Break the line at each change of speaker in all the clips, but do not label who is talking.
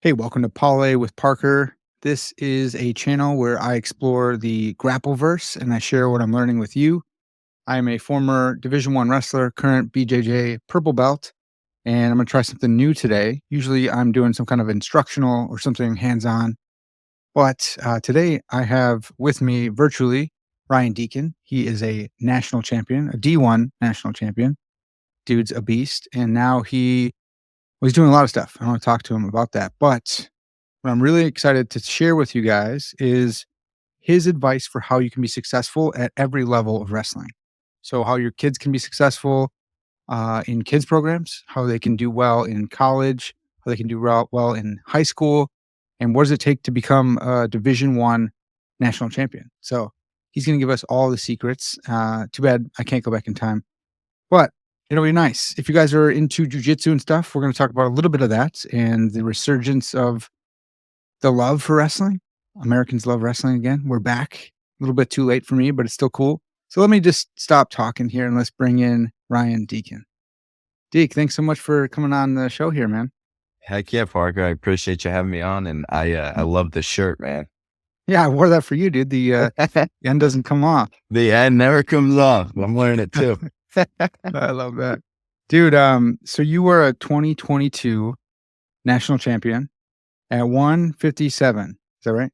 Hey, welcome to Parlay with Parker. This is a channel where I explore the Grappleverse and I share what I'm learning with you. I am a former Division One wrestler, current BJJ purple belt, and I'm going to try something new today. Usually, I'm doing some kind of instructional or something hands-on, but today I have with me virtually Ryan Deakin. He is a national champion, a D1 national champion. Dude's a beast, and now he's doing a lot of stuff. I want to talk to him about that, but what I'm really excited to share with you guys is his advice for how you can be successful at every level of wrestling. So, how your kids can be successful in kids programs, how they can do well in college, how they can do well in high school, and what does it take to become a Division One national champion. So, he's going to give us all the secrets. Too bad I can't go back in time, but it'll be nice. If you guys are into jujitsu and stuff, we're going to talk about a little bit of that and the resurgence of the love for wrestling. Americans love wrestling again. We're back. A little bit too late for me, but it's still cool. So let me just stop talking here and let's bring in Ryan Deakin. Deke, thanks so much for coming on the show here, man.
Heck yeah, Parker. I appreciate you having me on, and I love the shirt, man.
Yeah, I wore that for you, dude. The end doesn't come off.
The end never comes off. I'm wearing it too.
I love that. Dude, so you were a 2022 national champion at 157. Is that right?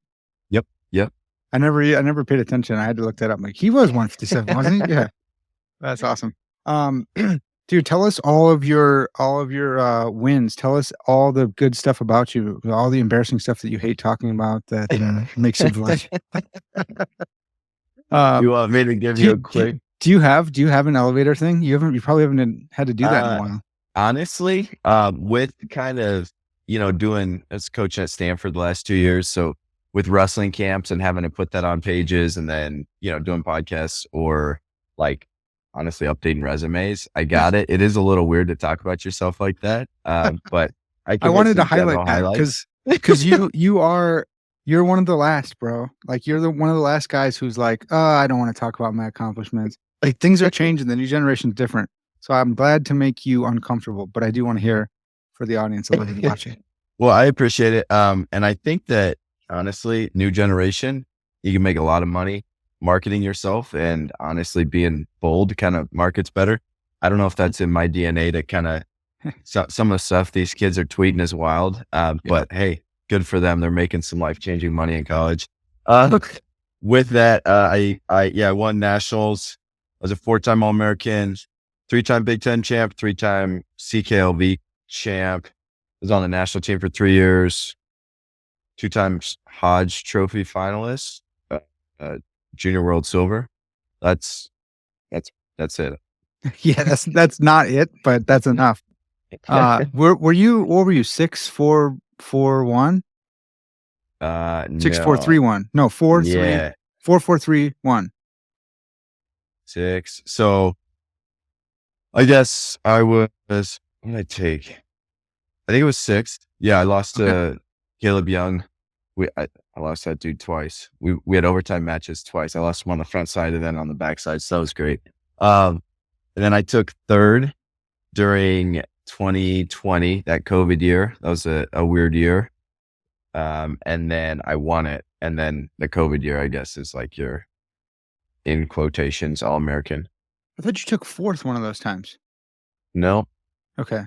Yep.
I never paid attention. I had to look that up. Like he was 157, wasn't he? Yeah. That's awesome. Dude, tell us all of your wins. Tell us all the good stuff about you, all the embarrassing stuff that you hate talking about that makes you blush.
You want me to give you a quick?
Do you have an elevator thing? You probably haven't had to do that in a while.
Honestly, with kind of doing as coach at Stanford the last 2 years, so with wrestling camps and having to put that on pages, and then doing podcasts or like honestly updating resumes, I got it. It is a little weird to talk about yourself like that, but I
wanted to highlight that because you're one of the last, bro. Like you're one of the last guys who's like, I don't want to talk about my accomplishments. Like things are changing. The new generation's different. So I'm glad to make you uncomfortable, but I do want to hear for the audience a little watching.
Well, I appreciate it. And I think that honestly, new generation, you can make a lot of money marketing yourself, and honestly being bold kind of markets better. I don't know if that's in my DNA to kind of some of the stuff these kids are tweeting is wild. But hey, good for them. They're making some life-changing money in college. With that, I won nationals. I was a 4-time All-American, 3-time Big Ten champ, 3-time CKLV champ. I was on the national team for 3 years, 2 times Hodge Trophy finalist, junior world silver. That's it.
Yeah, that's not it, but that's enough. What were you 6-4-4-1? 6-4-3-1. No, 4-3. 4-4-3-1.
6. So I guess I was, what did I take? I think it was 6th. Yeah, I lost to Caleb Young. I lost that dude twice. We had overtime matches twice. I lost him on the front side and then on the back side. So that was great. And then I took 3rd during 2020, that COVID year. That was a weird year. And then I won it. And then the COVID year, I guess, is like your, in quotations, All-American.
I thought you took 4th one of those times.
No.
Okay.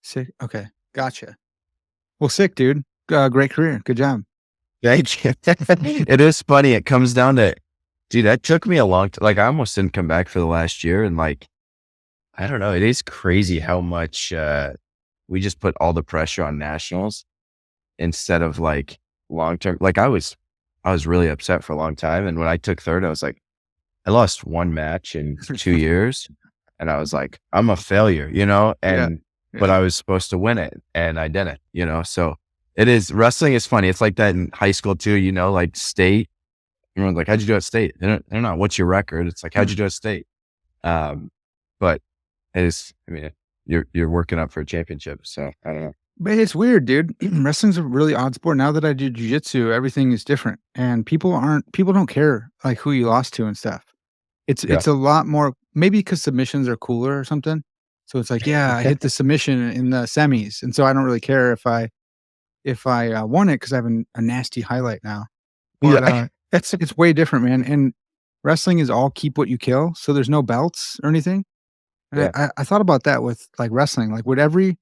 Sick. Okay. Gotcha. Well, sick, dude. Great career. Good job.
Thank you. It is funny. It comes down to, dude, that took me a long time. Like I almost didn't come back for the last year. And like, I don't know. It is crazy how much we just put all the pressure on nationals instead of like long-term. Like I was really upset for a long time. And when I took 3rd, I was like, I lost 1 match in 2 years. And I was like, I'm a failure, and, but I was supposed to win it and I didn't, so it is, wrestling is funny. It's like that in high school too, like state. Everyone's like, how'd you do at state? They're not, what's your record? It's like, how'd you do at state? But it is, I mean, you're working up for a championship. So I don't know.
But it's weird, dude. Wrestling's a really odd sport. Now that I do jiu-jitsu, everything is different. And people don't care like who you lost to and stuff. It's a lot more, maybe because submissions are cooler or something. So it's like, I hit the submission in the semis. And so I don't really care if I if I won it because I have a nasty highlight now. But
Yeah. That's
it's way different, man. And wrestling is all keep what you kill, so there's no belts or anything. And
yeah.
I thought about that with like wrestling. Like, would every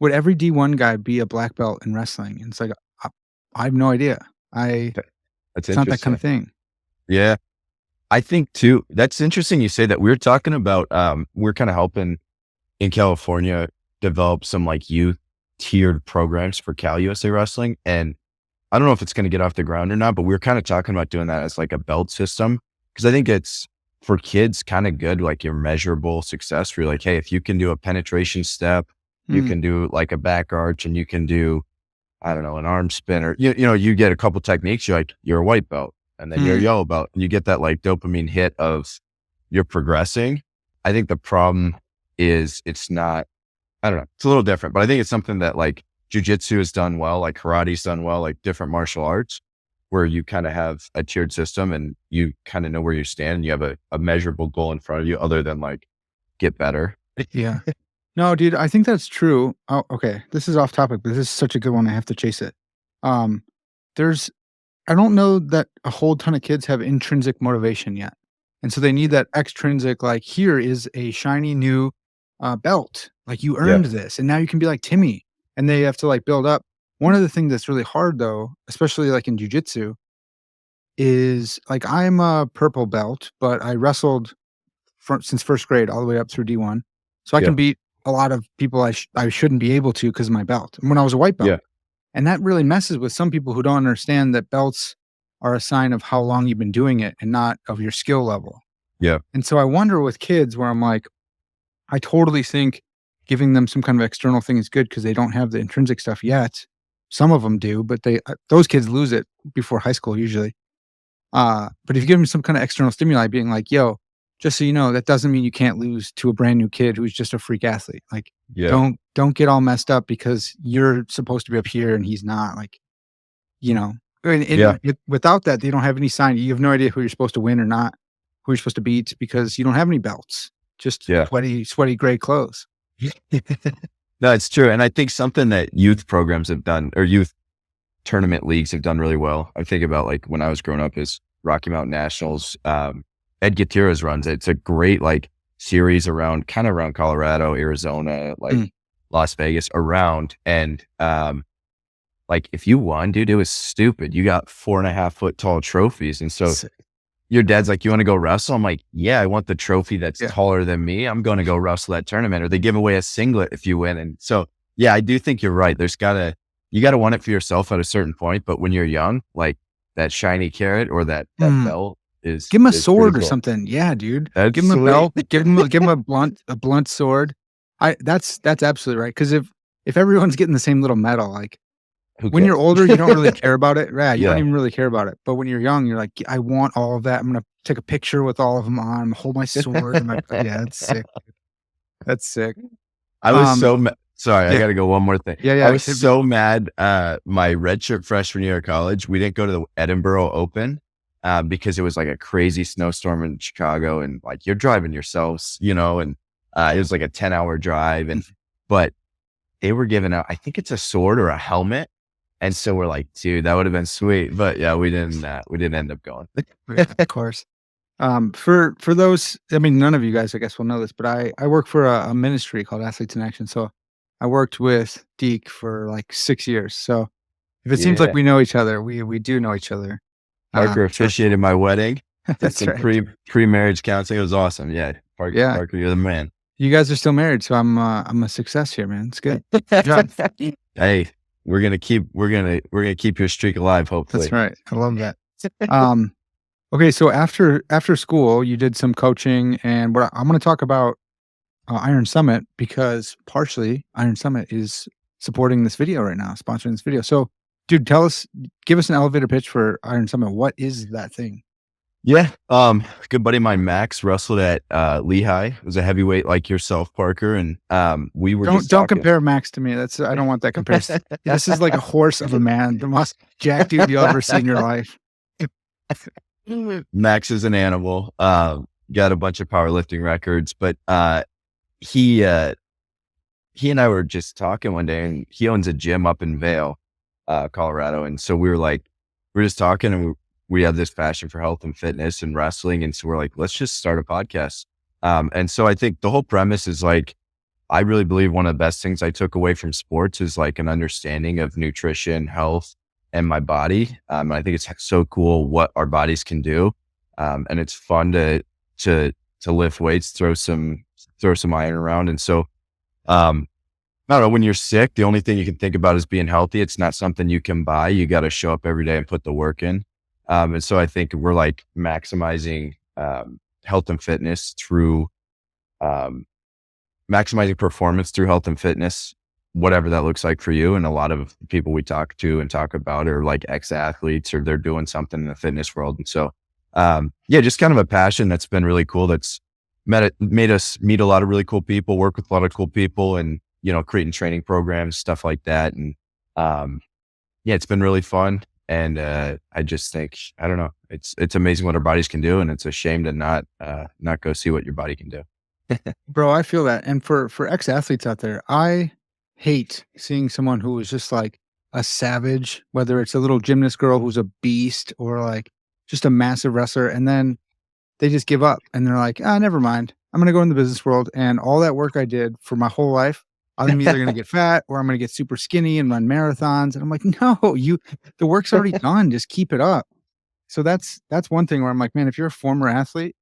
D1 guy be a black belt in wrestling? And it's like I, I have no idea. I
That- That's
It's not that kind of
interesting.
thing.
Yeah. I think too, that's interesting you say that. We are talking about, we're kind of helping in California develop some like youth tiered programs for Cal USA Wrestling. And I don't know if it's going to get off the ground or not, but we are kind of talking about doing that as like a belt system. Cause I think it's for kids kind of good, like your measurable success where you're like, hey, if you can do a penetration step, you
Mm,
can do like a back arch and you can do, I don't know, an arm spin or, you know, you get a couple techniques, you're like, you're a white belt and then you're a
mm,
yellow belt and you get that like dopamine hit of you're progressing. I think the problem is it's not, I don't know, it's a little different, but I think it's something that like jujitsu has done well, like karate's done well, like different martial arts where you kind of have a tiered system and you kind of know where you stand and you have a measurable goal in front of you other than like get better.
yeah. No, dude, I think that's true. Oh, okay. This is off topic, but this is such a good one. I have to chase it. Um, there's I don't know that a whole ton of kids have intrinsic motivation yet. And so they need that extrinsic, like, here is a shiny new belt. Like, you
Yeah.
earned this. And now you can be like Timmy. And they have to like build up. One of the things that's really hard though, especially like in jujitsu, is like I'm a purple belt, but I wrestled since first grade all the way up through D1. So I
Yeah.
can beat a lot of people I shouldn't be able to because of my belt. And when I was a white belt.
Yeah.
And that really messes with some people who don't understand that belts are a sign of how long you've been doing it and not of your skill level.
Yeah.
And so I wonder with kids where I'm like, I totally think giving them some kind of external thing is good because they don't have the intrinsic stuff yet. Some of them do, but those kids lose it before high school usually. But if you give them some kind of external stimuli, being like, "Yo, just so you know, that doesn't mean you can't lose to a brand new kid who's just a freak athlete. Like,
Yeah.
don't get all messed up because you're supposed to be up here and he's not." Like, you know,
Yeah.
without that, they don't have any sign. You have no idea who you're supposed to win or not, who you're supposed to beat because you don't have any belts, just
Yeah.
sweaty gray clothes.
No, it's true. And I think something that youth programs have done or youth tournament leagues have done really well. I think about like when I was growing up is Rocky Mountain Nationals. Ed Gutierrez runs it. It's a great like series around kind of around Colorado, Arizona, like
Mm.
Las Vegas around. And like if you won, dude, it was stupid. You got 4.5 foot tall trophies. And so
Sick.
your dad's like, you want to go wrestle? I'm like, yeah, I want the trophy that's
Yeah.
taller than me. I'm going to go wrestle that tournament or they give away a singlet if you win. And so, yeah, I do think you're right. You gotta want it for yourself at a certain point. But when you're young, like that shiny carrot or that
Mm.
belt
Give him a
is pretty
sword or
cool.
something. Yeah, dude.
That's
Give him a
sweet.
belt. Give him a blunt sword. That's absolutely right. Because if everyone's getting the same little medal, like
Who
when you're
cares?
older, you don't really care about it. Yeah, you don't
Yeah.
even really care about it. But when you're young, you're like, I want all of that. I'm gonna take a picture with all of them on. Hold my sword. And yeah, that's sick. That's sick.
I was
Um,
so sorry, I
yeah,
gotta go one more thing.
yeah,
I
yeah.
was so mad, my redshirt freshman year of college, we didn't go to the Edinburgh Open, because it was like a crazy snowstorm in Chicago and like you're driving yourselves, you know, and, it was like a 10-hour drive but they were giving out, I think it's a sword or a helmet. And so we're like, dude, that would have been sweet. But yeah, we didn't end up going.
Yeah, of course. For those, I mean, none of you guys, I guess, will know this, but I work for a ministry called Athletes in Action. So I worked with Deke for like 6 years. So if it seems like
Yeah.
we know each other, we do know each other.
Parker
So
officiated my wedding, did
that's
some
right.
pre-marriage counseling. It was awesome. Yeah.
Yeah,
Parker, you're the man.
you guys are still married, so I'm a success here, man. It's good. Good job.
Hey, we're gonna keep your streak alive,
That's
hopefully.
right. I love that. Um, okay, so after school, you did some coaching, and I'm going to talk about Iron Summit because partially Iron Summit is supporting this video right now, sponsoring this video. So, dude, give us an elevator pitch for Iron Summit. What is that thing?
Yeah. Good buddy of mine, Max, wrestled at Lehigh. It was a heavyweight like yourself, Parker. And we were just
Don't
talking.
compare Max to me. I don't want that comparison. This is like a horse of a man, the most jacked dude you'll ever see in your life.
Max is an animal. Got a bunch of powerlifting records, but he he and I were just talking one day, and he owns a gym up in Vail, Colorado. And so we were just talking, and we had this passion for health and fitness and wrestling. And so we're like, let's just start a podcast. And so I think the whole premise is like, I really believe one of the best things I took away from sports is like an understanding of nutrition, health, and my body. I think it's so cool what our bodies can do. And it's fun to lift weights, throw some iron around. And so, I don't know, when you're sick, the only thing you can think about is being healthy. It's not something you can buy. You got to show up every day and put the work in. And so I think we're like maximizing, health and fitness through, um, maximizing performance through health and fitness, whatever that looks like for you. And a lot of people we talk to and talk about are like ex-athletes, or they're doing something in the fitness world. And so, yeah, just kind of a passion that's been really cool. That's made us meet a lot of really cool people, work with a lot of cool people, and, creating training programs, stuff like that. And, yeah, it's been really fun. And, I just think, I don't know, it's amazing what our bodies can do. And it's a shame to not go see what your body can do.
Bro, I feel that. And for ex-athletes out there, I hate seeing someone who is just like a savage, whether it's a little gymnast girl who's a beast or like just a massive wrestler, and then they just give up and they're like, "Ah, never mind. I'm gonna go in the business world, and all that work I did for my whole life, I'm either gonna get fat or I'm gonna get super skinny and run marathons." And I'm like, "No, the work's already done. Just keep it up." So that's one thing where I'm like, man, if you're a former athlete,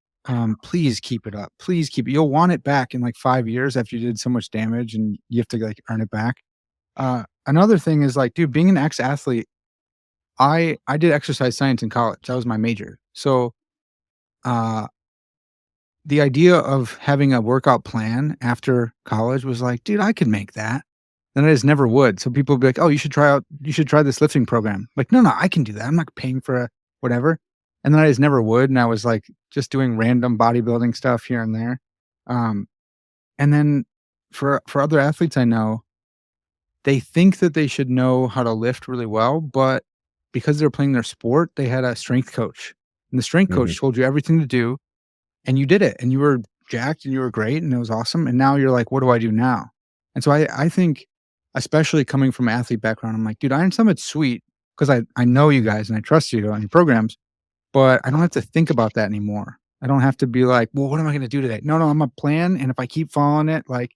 please keep it up. Please keep it. You'll want it back in like 5 years after you did so much damage, and you have to like earn it back. Another thing is like, dude, being an ex-athlete, I did exercise science in college. That was my major. So uh, the idea of having a workout plan after college was like, dude, I could make that. And I just never would. So people would be like, oh, you should try this lifting program. Like, no, I can do that. I'm not paying for a whatever. And then I just never would. And I was like just doing random bodybuilding stuff here and there. Um, and then for other athletes I know, they think that they should know how to lift really well, but because they're playing their sport, they had a strength coach. And the strength
Mhm.
coach told you everything to do, and you did it, and you were jacked and you were great and it was awesome. And now you're like, what do I do now? And so I think, especially coming from an athlete background, I'm like, dude, Iron Summit's sweet because I know you guys and I trust you on your programs, but I don't have to think about that anymore. I don't have to be like, well, what am I going to do today? No, I'm a plan. And if I keep following it, like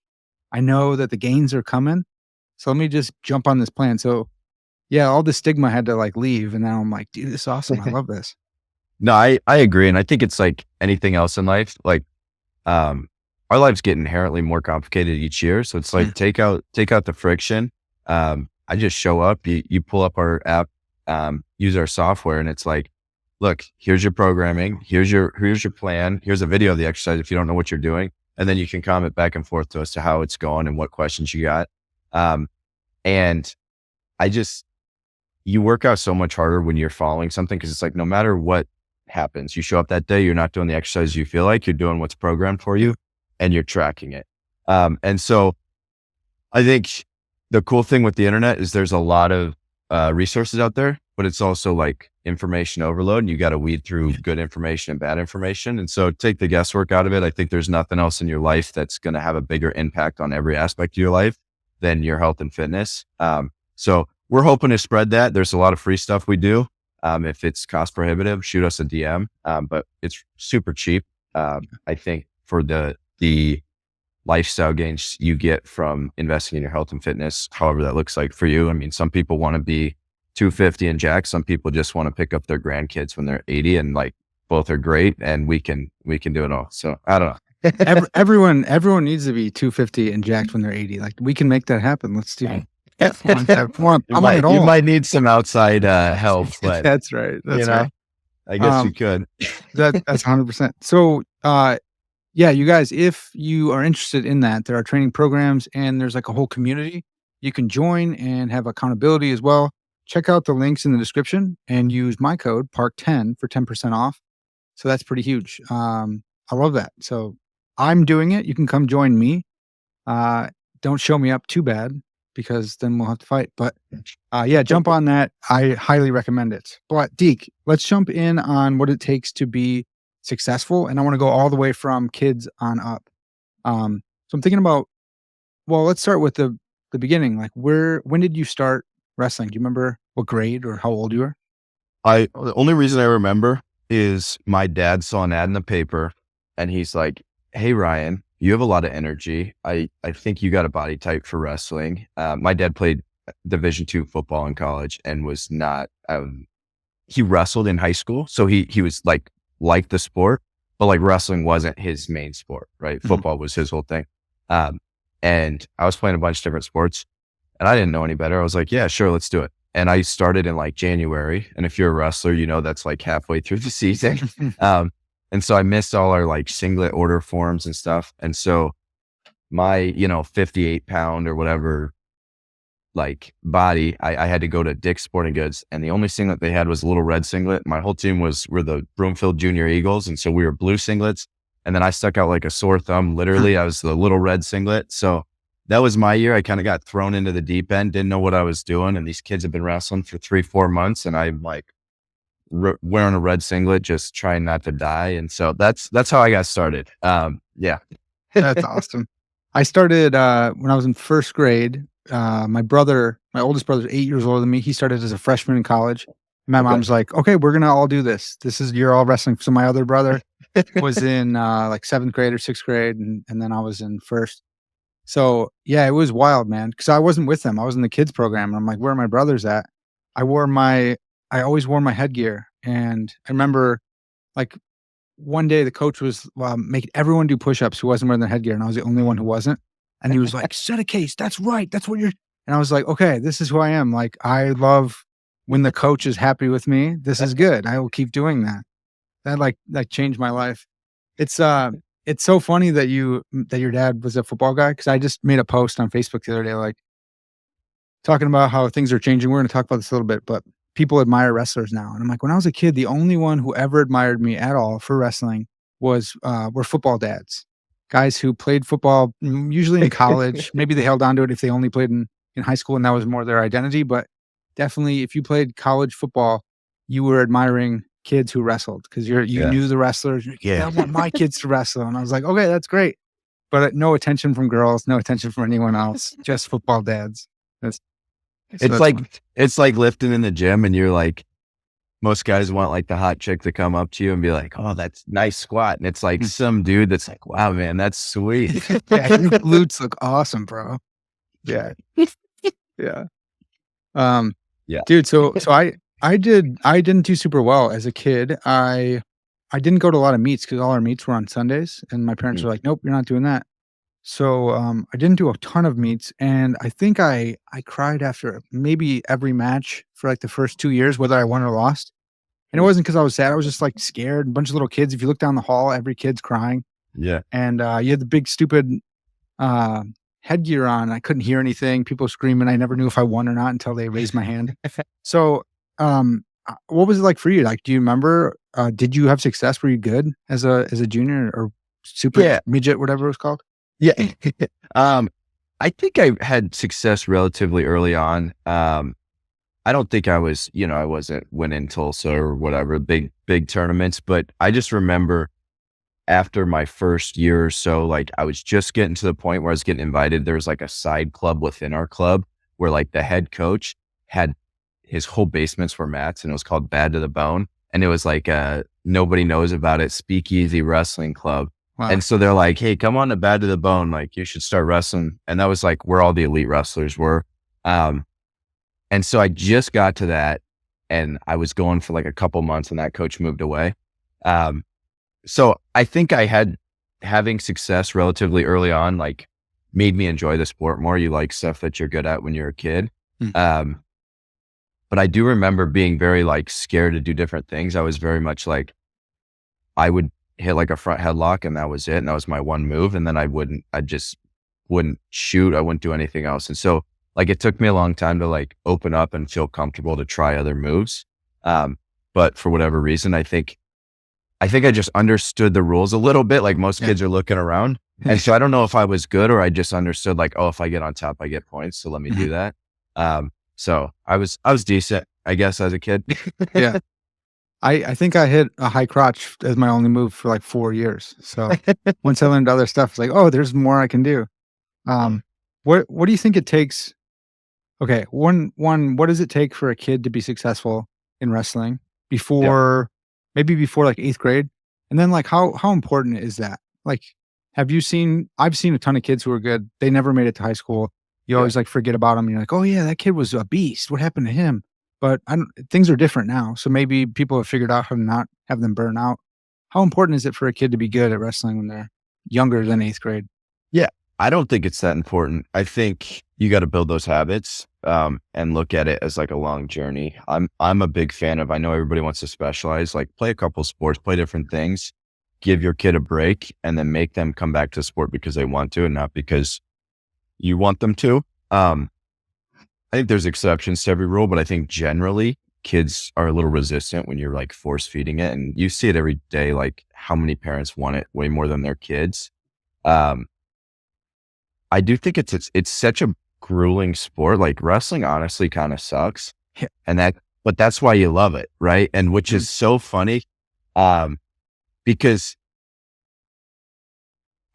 I know that the gains are coming. So let me just jump on this plan. So yeah, all the stigma had to like leave. And now I'm like, dude, this is awesome. I love this.
No, I agree. And I think it's like anything else in life. Like, um, our lives get inherently more complicated each year. So it's
Yeah.
like, take out the friction. I just show up, you pull up our app, use our software, and it's like, look, here's your programming. Here's your plan. Here's a video of the exercise if you don't know what you're doing. And then you can comment back and forth to us to how it's going and what questions you got. Um, and I just, you work out so much harder when you're following something, because it's like, no matter what happens, you show up that day, you're not doing the exercise you feel like, you're doing what's programmed for you, and you're tracking it. And so I think the cool thing with the internet is there's a lot of resources out there, but it's also like information overload, and you got to weed through good information and bad information. And so take the guesswork out of it. I think there's nothing else in your life that's going to have a bigger impact on every aspect of your life than your health and fitness. So we're hoping to spread that. There's a lot of free stuff we do. If it's cost prohibitive, shoot us a DM. But it's super cheap. I think for the lifestyle gains you get from investing in your health and fitness, however that looks like for you. I mean, some people want to be 250 and jack. Some people just want to pick up their grandkids when they're 80, and like both are great, and we can do it all. So I don't know.
Everyone needs to be 250 and jacked when they're 80. Like we can make that happen. Let's do it. I want it
You
all.
might need some outside help, but
That's right. That's right.
I guess you
Um,
could.
that's 100%. So, yeah, you guys, if you are interested in that, there are training programs and there's like a whole community you can join and have accountability as well. Check out the links in the description and use my code PARK10 for 10% off. So that's pretty huge. I love that. So I'm doing it. You can come join me. Uh, don't show me up too bad because then we'll have to fight. But yeah, jump on that. I highly recommend it. But Deke, let's jump in on what it takes to be successful. And I want to go all the way from kids on up. So I'm thinking about well, let's start with the beginning. Like, when did you start wrestling? Do you remember what grade or how old you were?
The only reason I remember is my dad saw an ad in the paper and he's like, "Hey, Ryan, you have a lot of energy. I think you got a body type for wrestling." My dad played Division II football in college and was not, he wrestled in high school. So he was like the sport, but like wrestling wasn't his main sport, right?
Mhm.
Football was his whole thing. Um, and I was playing a bunch of different sports and I didn't know any better. I was like, yeah, sure, let's do it. And I started in like January. And if you're a wrestler, you know, that's like halfway through the season. And so I missed all our like singlet order forms and stuff. And so my, 58-pound or whatever, like body, I had to go to Dick's Sporting Goods and the only singlet they had was a little red singlet. My whole team were the Broomfield Junior Eagles. And so we were blue singlets. And then I stuck out like a sore thumb. Literally, I was the little red singlet. So that was my year. I kind of got thrown into the deep end, didn't know what I was doing. And these kids have been wrestling for 3-4 months. And I'm like wearing a red singlet, just trying not to die. And so that's how I got started. Yeah.
That's awesome. I started when I was in first grade. My oldest brother's 8 years older than me. He started as a freshman in college. My
Okay.
mom's like, "Okay, we're gonna all do this. You're all wrestling." So my other brother was in like seventh grade or sixth grade, and then I was in first. So yeah, it was wild, man. Because I wasn't with them. I was in the kids program, and I'm like, "Where are my brothers at?" I wore my I always wore my headgear, and I remember like one day the coach was making everyone do push-ups who wasn't wearing their headgear, and I was the only one who wasn't. And he was like, "Set a case. That's right. That's what you're." And I was like, "Okay, this is who I am. Like, I love when the coach is happy with me. This is good. I will keep doing that." That changed my life. It's it's so funny that your dad was a football guy because I just made a post on Facebook the other day, like talking about how things are changing. We're going to talk about this a little bit, but people admire wrestlers now. And I'm like, when I was a kid, the only one who ever admired me at all for wrestling were football dads, guys who played football, usually in college. Maybe they held on to it if they only played in high school and that was more their identity. But definitely, if you played college football, you were admiring kids who wrestled because you
Yeah.
knew the wrestlers. You're like, yeah, I want my kids to wrestle. And I was like, okay, that's great. But no attention from girls, no attention from anyone else, just football dads. That's so
It's
that's fun.
like lifting in the gym and you're like, most guys want like the hot chick to come up to you and be like, "Oh, that's nice squat." And it's like
Mm.
some dude that's like, "Wow, man, that's sweet."
Yeah, your glutes look awesome, bro. Yeah, yeah. Um,
Yeah.
dude, so I didn't do super well as a kid. I didn't go to a lot of meets because all our meets were on Sundays, and my parents
Mm.
were like, "Nope, you're not doing that." So I didn't do a ton of meets, and I think I cried after maybe every match for like the first 2 years, whether I won or lost. And it
Mm.
wasn't because I was sad. I was just like scared. A bunch of little kids. If you look down the hall, every kid's crying,
Yeah.
and you had the big stupid uh, headgear on. I couldn't hear anything. People screaming. I never knew if I won or not until they raised my hand. So, what was it like for you? Like, do you remember? Did you have success? Were you good as a junior or super
Yeah.
midget, whatever it was called?
Yeah. Um, I think I had success relatively early on. I don't think I was, I wasn't winning Tulsa or whatever, big tournaments, but I just remember after my first year or so, like I was just getting to the point where I was getting invited. There was like a side club within our club where like the head coach had his whole basements were mats and it was called Bad to the Bone. And it was like nobody knows about it, speakeasy wrestling club.
Wow.
And so they're like, "Hey, come on to Bad to the Bone. Like you should start wrestling." And that was like where all the elite wrestlers were. Um, and so I just got to that and I was going for like a couple months and that coach moved away. Um, so I think I had having success relatively early on, like made me enjoy the sport more. You like stuff that you're good at when you're a kid.
Mm.
But I do remember being very like scared to do different things. I was very much like, I would hit like a front headlock and that was it. And that was my one move. And then I just wouldn't shoot. I wouldn't do anything else. And so like, it took me a long time to like open up and feel comfortable to try other moves. But for whatever reason, I think I just understood the rules a little bit. Like most
Yeah.
kids are looking around. And so I don't know if I was good or I just understood like, oh, if I get on top, I get points. So let me do that. So I was decent, I guess, as a kid.
Yeah. I think I hit a high crotch as my only move for like 4 years. So once I learned other stuff, it's like, oh, there's more I can do. Um, What do you think it takes? Okay, what does it take for a kid to be successful in wrestling
Yep.
before maybe before like 8th grade? And then like how important is that? Like I've seen a ton of kids who are good. They never made it to high school. You
Yeah.
always like forget about them. You're like, "Oh yeah, that kid was a beast. What happened to him?" But I don't things are different now. So maybe people have figured out how to not have them burn out. How important is it for a kid to be good at wrestling when they're younger than 8th grade?
Yeah. I don't think it's that important. I think you got to build those habits, and look at it as like a long journey. I'm a big fan of, I know everybody wants to specialize, like play a couple sports, play different things, give your kid a break, and then make them come back to sport because they want to and not because you want them to. I think there's exceptions to every rule, but I think generally kids are a little resistant when you're like force feeding it. And you see it every day, like how many parents want it way more than their kids. Um, I do think it's such a grueling sport. Like wrestling honestly kind of sucks.
Yeah.
But that's why you love it. Right. And which
Mhm.
is so funny. Um, because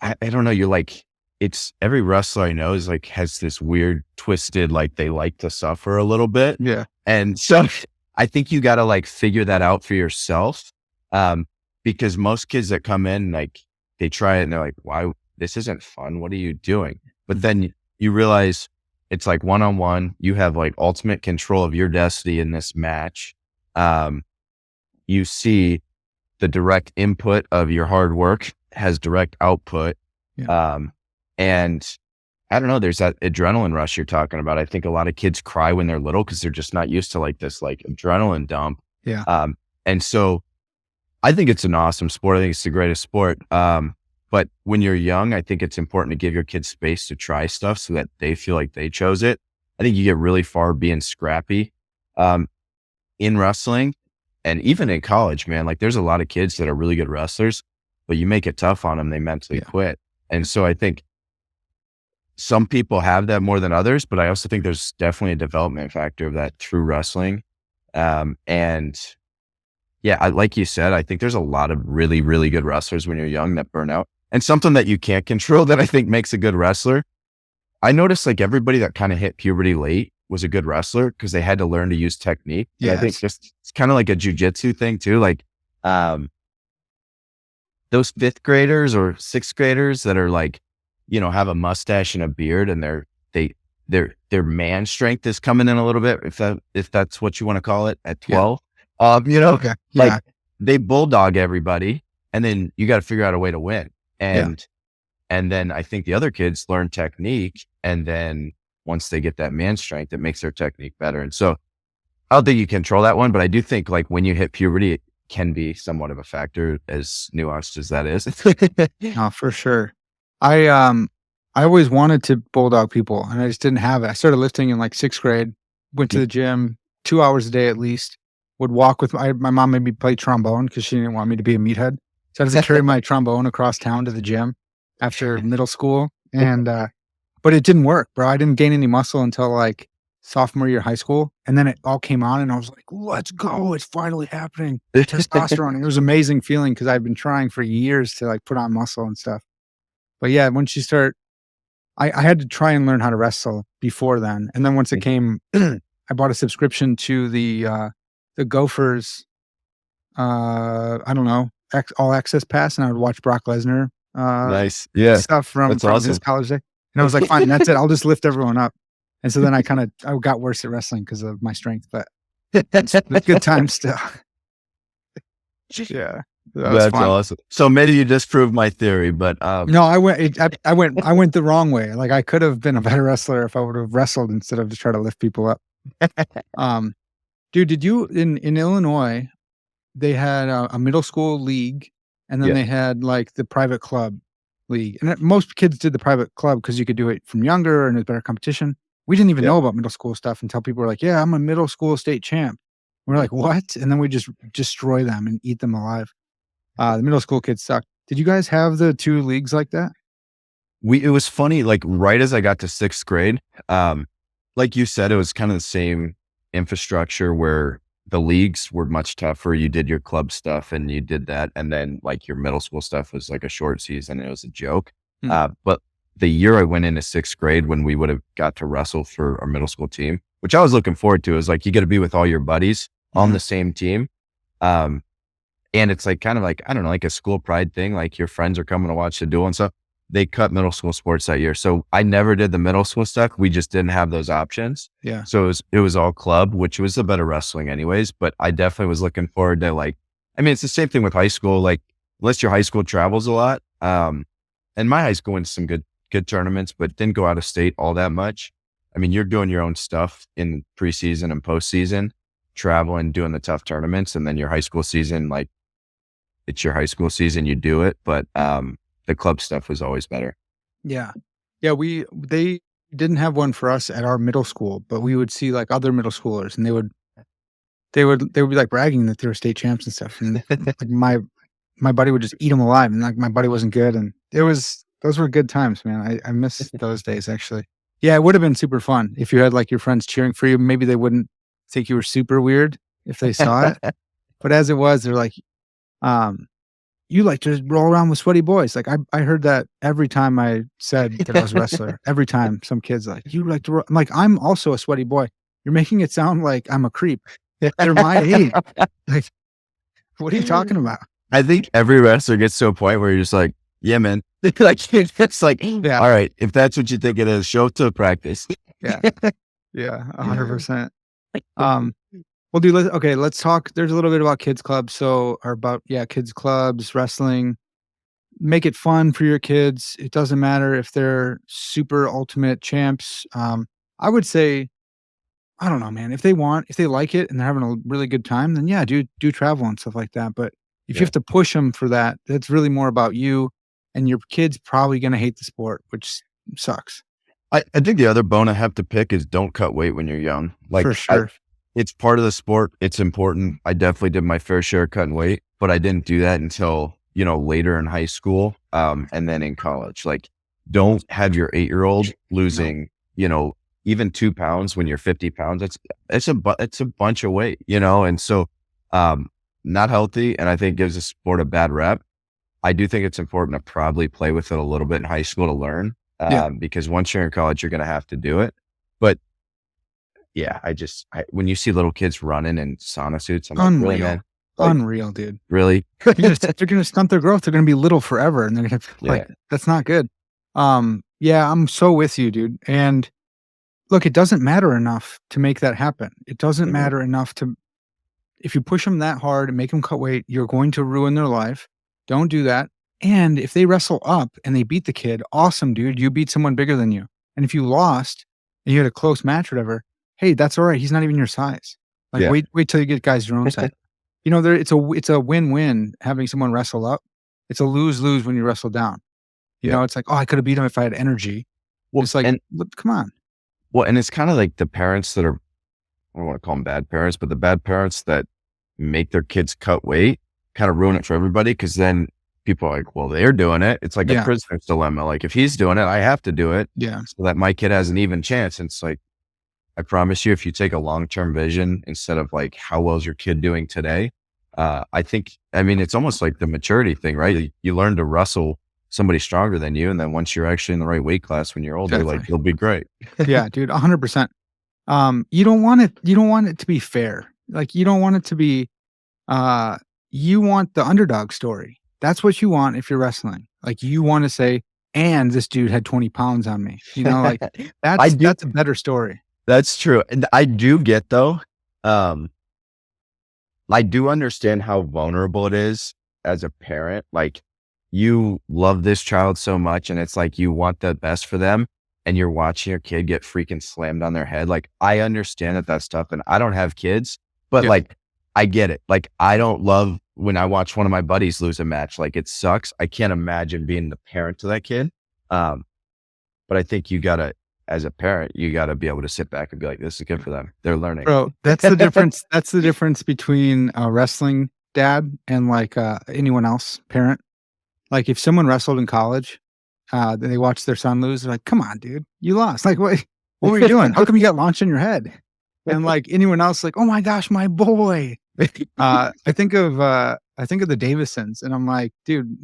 I don't know, you're like, it's every wrestler I know is like, has this weird twisted, like they like to suffer a little bit.
Yeah.
And so I think you got to like figure that out for yourself. Um, because most kids that come in, like they try it and they're like, why, this isn't fun. What are you doing? But
Mhm.
then you realize it's like one-on-one, you have like ultimate control of your destiny in this match. Um, you see the direct input of your hard work has direct output.
Yeah.
Um, and I don't know, there's that adrenaline rush you're talking about. I think a lot of kids cry when they're little because they're just not used to like this like adrenaline dump.
Yeah.
And so I think it's an awesome sport. I think it's the greatest sport. But when you're young, I think it's important to give your kids space to try stuff so that they feel like they chose it. I think you get really far being scrappy, um, in wrestling and even in college, man. Like there's a lot of kids that are really good wrestlers, but you make it tough on them, they mentally
Yeah.
quit. And so I think some people have that more than others, but I also think there's definitely a development factor of that through wrestling. And yeah, like you said, I think there's a lot of really, really good wrestlers when you're young that burn out. And something that you can't control that I think makes a good wrestler. I noticed like everybody that kind of hit puberty late was a good wrestler because they had to learn to use technique. And I think
Yes.
just it's kind of like a jujitsu thing too. Like um, those fifth graders or sixth graders that are like, have a mustache and a beard and their man strength is coming in a little bit, if that's what you want to call it at
Yeah.
12.
Okay.
Like
Yeah.
they bulldog everybody and then you got to figure out a way to win.
Yeah.
And then I think the other kids learn technique. And then once they get that man strength, it makes their technique better. And so I don't think you control that one, but I do think like when you hit puberty, it can be somewhat of a factor as nuanced as that is.
No, for sure. I, um, I always wanted to bulldog people and I just didn't have it. I started lifting in like 6th grade, went to the gym 2 hours a day at least, would walk with my mom made me play trombone because she didn't want me to be a meathead. So I had to carry my trombone across town to the gym after middle school. And, but it didn't work, bro. I didn't gain any muscle until like sophomore year of high school. And then it all came on and I was like, let's go. It's finally happening. Testosterone. It was an amazing feeling because I've been trying for years to like put on muscle and stuff. But yeah, once you start, I had to try and learn how to wrestle before then. And then once it came, I bought a subscription to the Gophers, I don't know, all access pass. And I would watch Brock Lesnar,
Nice. Yeah.
stuff
That's
from his
awesome.
college day. And I was like, fine, that's it. I'll just lift everyone up. And so then I got worse at wrestling because of my strength, but it's good times still. Yeah. That was
That's
fun.
awesome. So maybe you disproved my theory, but
No, I went the wrong way. Like I could have been a better wrestler if I would have wrestled instead of just try to lift people up. Um, dude, did you in Illinois, they had a middle school league and then
yeah,
they had like the private club league. And most kids did the private club because you could do it from younger and there's better competition. We didn't even
yeah.
know about middle school stuff until people were like, "Yeah, I'm a middle school state champ." We're like, "What?" And then we just destroy them and eat them alive. The middle school kids suck. Did you guys have the 2 leagues like that?
It was funny, like right as I got to sixth grade, like you said, it was kind of the same infrastructure where the leagues were much tougher. You did your club stuff and you did that. And then like your middle school stuff was like a short season. And it was a joke.
Hmm.
But the year I went into 6th grade when we would have got to wrestle for our middle school team, which I was looking forward to, is like, you get to be with all your buddies on the same team. Um, and it's like, kind of like, I don't know, like a school pride thing. Like your friends are coming to watch the duel and stuff. They cut middle school sports that year. So I never did the middle school stuff. We just didn't have those options.
Yeah.
So it was all club, which was the better wrestling anyways. But I definitely was looking forward to, like, I mean, it's the same thing with high school. Like, unless your high school travels a lot. And my high school went to some good tournaments, but didn't go out of state all that much. I mean, you're doing your own stuff in preseason and postseason, traveling, doing the tough tournaments. And then your high school season, like, it's your high school season, you do it. But, the club stuff was always better.
Yeah. Yeah, they didn't have one for us at our middle school, but we would see, like, other middle schoolers, and they would be, like, bragging that they were state champs and stuff, and, like, my buddy would just eat them alive, and, like, my buddy wasn't good, and those were good times, man. I miss those days, actually. Yeah, it would have been super fun if you had, like, your friends cheering for you. Maybe they wouldn't think you were super weird if they saw it, but as it was, they're like, "You like to roll around with sweaty boys." Like, I heard that every time I said that I was a wrestler. Every time some kid's like, "You like to I'm like, "I'm also a sweaty boy. You're making it sound like I'm a creep. They're my age. Like, what are you talking about?"
I think every wrestler gets to a point where you're just like, yeah, man. Like, it's like,
Yeah.
all right, if that's what you think it is, show up to practice.
Yeah. Yeah, 100%. Well, dude, let's talk. There's a little bit about kids clubs. Kids clubs, wrestling. Make it fun for your kids. It doesn't matter if they're super ultimate champs. I would say, I don't know, man. If they like it and they're having a really good time, then yeah, do travel and stuff like that. But if you have to push them for that, that's really more about you, and your kid's probably going to hate the sport, which sucks.
I think the other bone I have to pick is don't cut weight when you're young. Like,
For sure.
it's part of the sport. It's important. I definitely did my fair share of cutting weight, but I didn't do that until, later in high school. And then in college. Like, don't have your 8-year-old losing, even 2 pounds when you're 50 pounds. It's a bunch of weight, and so, not healthy. And I think gives the sport a bad rep. I do think it's important to probably play with it a little bit in high school to learn, because once you're in college, you're going to have to do it. But yeah, when you see little kids running in sauna suits, I'm like, really, man? Like,
Unreal, dude.
really?
They're gonna stunt their growth. They're gonna be little forever, and they're gonna like that's not good. Yeah, I'm so with you, dude. And look, it doesn't matter enough to make that happen. It doesn't matter enough if you push them that hard and make them cut weight, you're going to ruin their life. Don't do that. And if they wrestle up and they beat the kid, awesome, dude. You beat someone bigger than you. And if you lost and you had a close match or whatever, hey, that's all right. He's not even your size. Like, wait till you get guys your own size. It's a win-win having someone wrestle up. It's a lose-lose when you wrestle down. It's like, oh, I could have beat him if I had energy. Well, it's like, come on.
Well, and it's kind of like the parents that are, I don't want to call them bad parents, but the bad parents that make their kids cut weight kind of ruin it for everybody. Cause then people are like, well, they're doing it. It's like a prisoner's dilemma. Like, if he's doing it, I have to do it.
Yeah.
So that my kid has an even chance. And it's like, I promise you, if you take a long-term vision instead of like, how well is your kid doing today? It's almost like the maturity thing, right? You learn to wrestle somebody stronger than you. And then once you're actually in the right weight class, when you're older, like, you'll be great.
Yeah, dude, 100%. You don't want it to be fair. Like, you don't want it to be, you want the underdog story. That's what you want if you're wrestling. Like, you want to say, and this dude had 20 pounds on me. Like, that's a better story.
That's true. And I do get, though, I do understand how vulnerable it is as a parent. Like, you love this child so much, and it's like you want the best for them, and you're watching your kid get freaking slammed on their head. Like, I understand that stuff, and I don't have kids, but like, I get it. Like, I don't love when I watch one of my buddies lose a match. Like, it sucks. I can't imagine being the parent to that kid. But I think as a parent, you gotta be able to sit back and be like, this is good for them. They're learning.
Bro, that's the difference. That's the difference between a wrestling dad and like anyone else parent. Like, if someone wrestled in college, they watch their son lose, they're like, come on, dude, you lost. Like, what were you doing? How come you got launched in your head? And like anyone else, like, oh my gosh, my boy, I think of the Davisons, and I'm like, dude,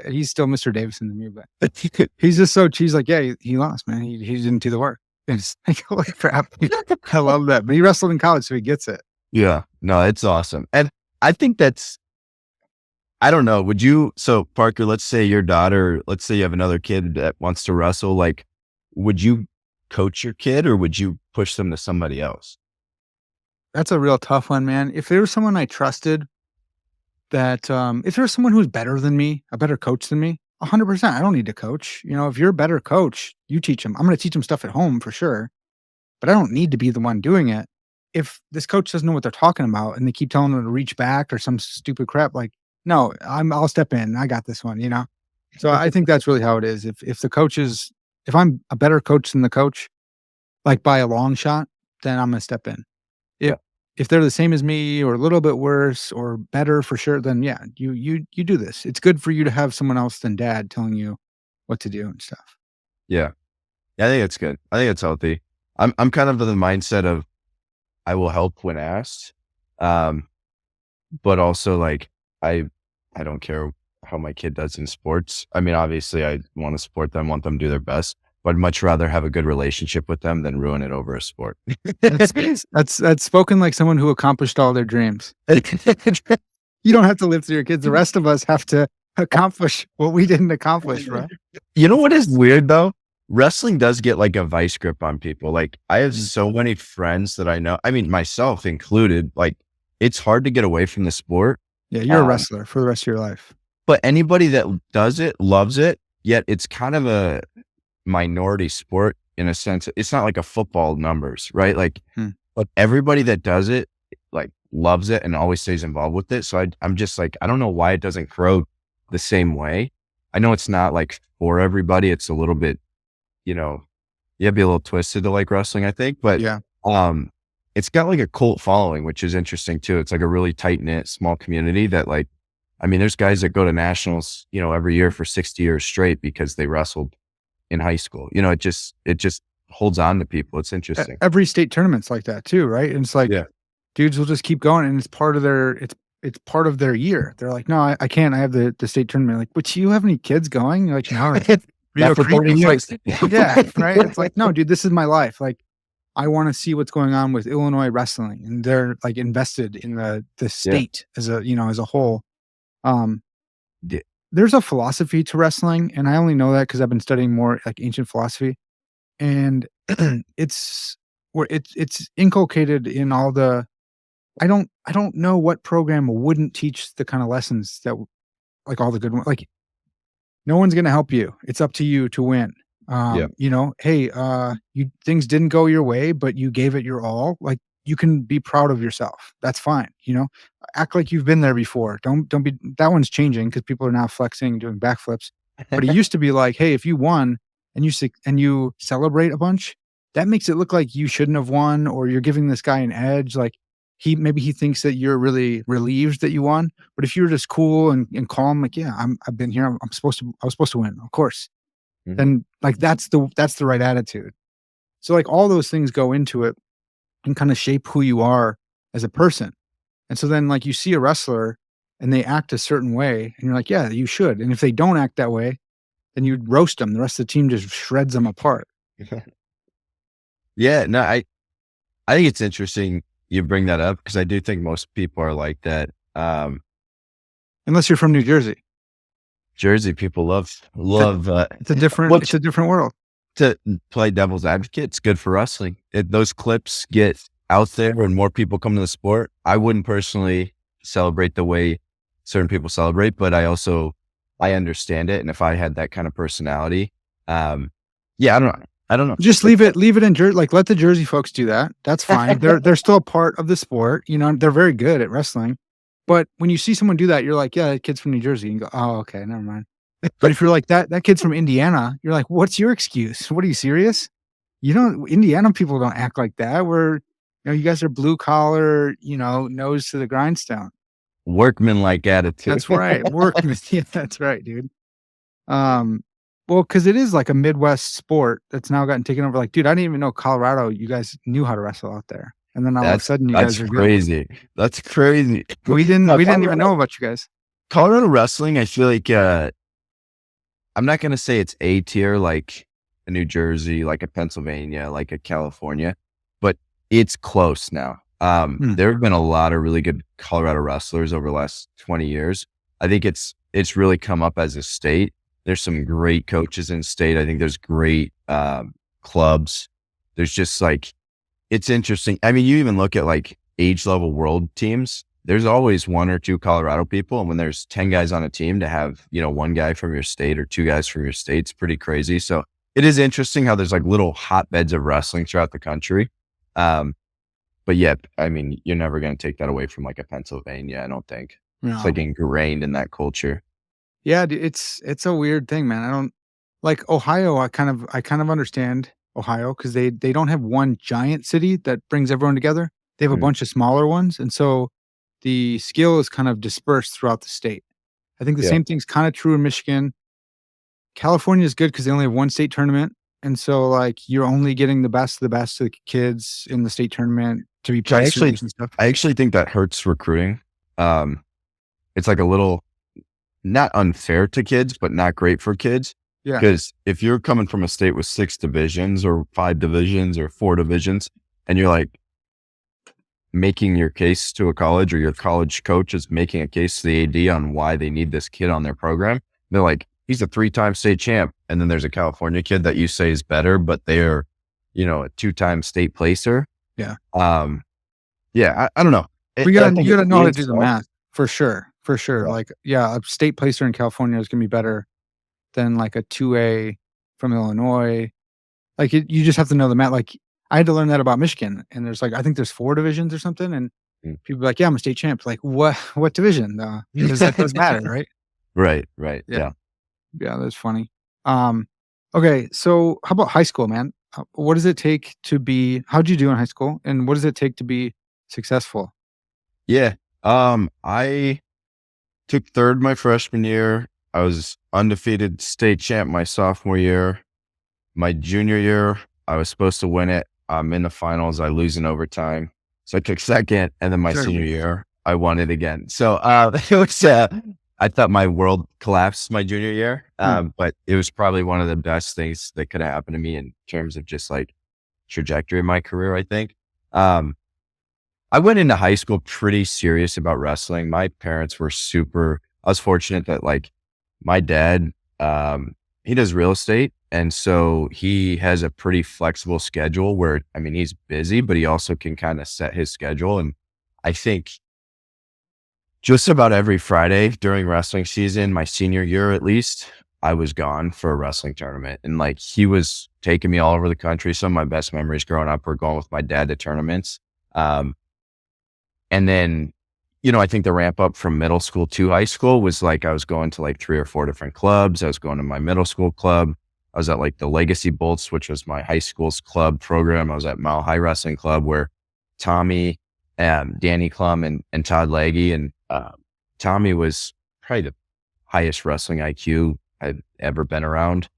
he's still Mr. Davison to me, but he's just so he's like, yeah, he lost, man. He didn't do the work. And it's like, holy crap. I love that. But he wrestled in college, so he gets it.
Yeah, no, it's awesome. And I think that's, I don't know. So Parker, let's say your daughter, let's say you have another kid that wants to wrestle, like, would you coach your kid or would you push them to somebody else?
That's a real tough one, man. If there was someone I trusted that, if there was someone who's better than me, a better coach than me, 100%, I don't need to coach. If you're a better coach, you teach them. I'm going to teach them stuff at home for sure, but I don't need to be the one doing it. If this coach doesn't know what they're talking about and they keep telling them to reach back or some stupid crap, like, no, I'll step in. I got this one. So I think that's really how it is. If I'm a better coach than the coach, like by a long shot, then I'm gonna step in. If
Yeah.
if they're the same as me or a little bit worse or better for sure, then yeah, you do this. It's good for you to have someone else than dad telling you what to do and stuff.
Yeah. Yeah, I think it's good. I think it's healthy. I'm kind of of the mindset of I will help when asked. Um, but also like I don't care how my kid does in sports. I mean, obviously I want to support them, want them to do their best, but I'd much rather have a good relationship with them than ruin it over a sport.
That's that's spoken like someone who accomplished all their dreams. You don't have to live through your kids. The rest of us have to accomplish what we didn't accomplish, bro.
You know what is weird though? Wrestling does get like a vice grip on people. Like I have so many friends that I know, I mean, myself included, like it's hard to get away from the sport.
Yeah, you're a wrestler for the rest of your life.
But anybody that does it loves it, yet it's kind of a minority sport in a sense. It's not like a football numbers, right? Like,
Hmm.
but everybody that does it, like loves it and always stays involved with it. So I'm just like, I don't know why it doesn't grow the same way. I know it's not like for everybody. It's a little bit, you have to be a little twisted to like wrestling, I think, but,
Yeah.
it's got like a cult following, which is interesting too. It's like a really tight knit, small community that like, I mean, there's guys that go to nationals, every year for 60 years straight because they wrestled in high school. It just holds on to people. It's interesting.
Every state tournament's like that too, right? And it's like
Yeah.
dudes will just keep going, and it's part of their year. They're like, no, I can't. I have the state tournament. Like, but do you have any kids going? You're like, no.
Not for 30 years.
Yeah, right. It's like, no, dude, this is my life. Like, I want to see what's going on with Illinois wrestling, and they're like invested in the state as a whole. Um,
Yeah.
there's a philosophy to wrestling, and I only know that because I've been studying more like ancient philosophy, and it's where it's inculcated in all the. I don't know what program wouldn't teach the kind of lessons that like all the good ones. Like no one's gonna help you. It's up to you to win.
Yeah.
Hey, you things didn't go your way, but you gave it your all. Like you can be proud of yourself. That's fine. Act like you've been there before. Don't be that one's changing because people are now flexing, doing backflips. But it used to be like, hey, if you won and you celebrate a bunch, that makes it look like you shouldn't have won, or you're giving this guy an edge. Like maybe he thinks that you're really relieved that you won. But if you're just cool and calm, like, yeah, I've been here. I was supposed to win, of course.
Mhm.
Then like that's the right attitude. So like all those things go into it and kind of shape who you are as a person. And so then like you see a wrestler and they act a certain way and you're like, yeah, you should. And if they don't act that way, then you roast them. The rest of the team just shreds them apart.
Yeah. No, I think it's interesting you bring that up because I do think most people are like that.
Unless you're from New Jersey.
Jersey people love,
It's a different
well,
it's a different world.
to play devil's advocate. It's good for wrestling. Those clips get out there and more people come to the sport. I wouldn't personally celebrate the way certain people celebrate, but I understand it. And if I had that kind of personality, yeah, I don't know.
Just leave it in Jersey. Like let the Jersey folks do that. That's fine. They're still a part of the sport. They're very good at wrestling. But when you see someone do that, you're like, yeah, that kid's from New Jersey. And you go, oh, okay, never mind. But if you're like that kid's from Indiana, you're like, what's your excuse? What are you serious? Indiana people don't act like that. You guys are blue collar, nose to the grindstone.
Workman-like attitude.
That's right. Workman. Yeah, that's right, dude. Well, because it is like a Midwest sport that's now gotten taken over. Like, dude, I didn't even know Colorado, you guys knew how to wrestle out there. and then all of a sudden you
That's
guys are good.
crazy. That's crazy.
We didn't
No,
we didn't even know about you guys.
Colorado wrestling, I feel like, I'm not gonna say it's A tier like a New Jersey, like a Pennsylvania, like a California, but it's close now.
Hmm.
There have been a lot of really good Colorado wrestlers over the last 20 years. I think it's really come up as a state. There's some great coaches in state. I think there's great clubs. There's just like, it's interesting. I mean, you even look at like age level world teams. There's always one or two Colorado people. And when there's 10 guys on a team, to have, one guy from your state or two guys from your state's pretty crazy. So it is interesting how there's like little hotbeds of wrestling throughout the country. But yeah, I mean, you're never going to take that away from like a Pennsylvania, I don't think. It's
No.
like ingrained in that culture.
Yeah, it's a weird thing, man. I don't like Ohio. I kind of understand Ohio because they don't have one giant city that brings everyone together. They have a
Mm,
bunch of smaller ones, and so the skill is kind of dispersed throughout the state. I think the
yeah.
same thing's kind of true in Michigan. California is good because they only have one state tournament, and so like you're only getting the best of the kids in the state tournament to be
Which I
place
actually,
seeders and stuff.
I actually think that hurts recruiting. Um, it's like a little not unfair to kids, but not great for kids.
Yeah,
Because if you're coming from a state with 6 divisions or 5 divisions or 4 divisions, and you're like making your case to a college, or your college coach is making a case to the AD on why they need this kid on their program, they're like, he's a 3-time state champ. And then there's a California kid that you say is better, but they're, a 2-time state placer.
yeah.
Um, yeah, I don't know. I think
You
it
gotta know how to
means
do the
so.
math for sure, for sure.
Yeah.
Like, yeah, a state placer in California is gonna be better than like a 2A from Illinois. Like, you just have to know the math. Like, I had to learn that about Michigan, and there's like I think there's 4 divisions or something, and
Mm.
people be like, "Yeah, I'm a state champ." Like, what division? Because that does matter, right?
Right.
Yeah,
Yeah.
yeah, that's funny. Um, okay, so how about high school, man? What does it take to be how'd you do in high school, and what does it take to be successful?
Yeah. I took third my freshman year. I was undefeated state champ my sophomore year. My junior year, I was supposed to win it. I'm in the finals. I lose in overtime. So I took second. And then my
Sure.
senior year, I won it again. So it was, I thought my world collapsed my junior year.
Hmm,
But it was probably one of the best things that could have happened to me in terms of just like trajectory of my career, I think. Um, I went into high school pretty serious about wrestling. My parents were I was fortunate that like my dad, he does real estate. And so he has a pretty flexible schedule where, I mean, he's busy, but he also can kind of set his schedule. And I think just about every Friday during wrestling season, my senior year at least, I was gone for a wrestling tournament. And like he was taking me all over the country. Some of my best memories growing up were going with my dad to tournaments. Um, and then, I think the ramp up from middle school to high school was like I was going to like 3 or 4 different clubs. I was going to my middle school club. I was at like the Legacy Bolts, which was my high school's club program. I was at Mile High Wrestling Club where Tommy, Danny Klum, and Todd Leggy, and Tommy was probably the highest wrestling IQ I've ever been around.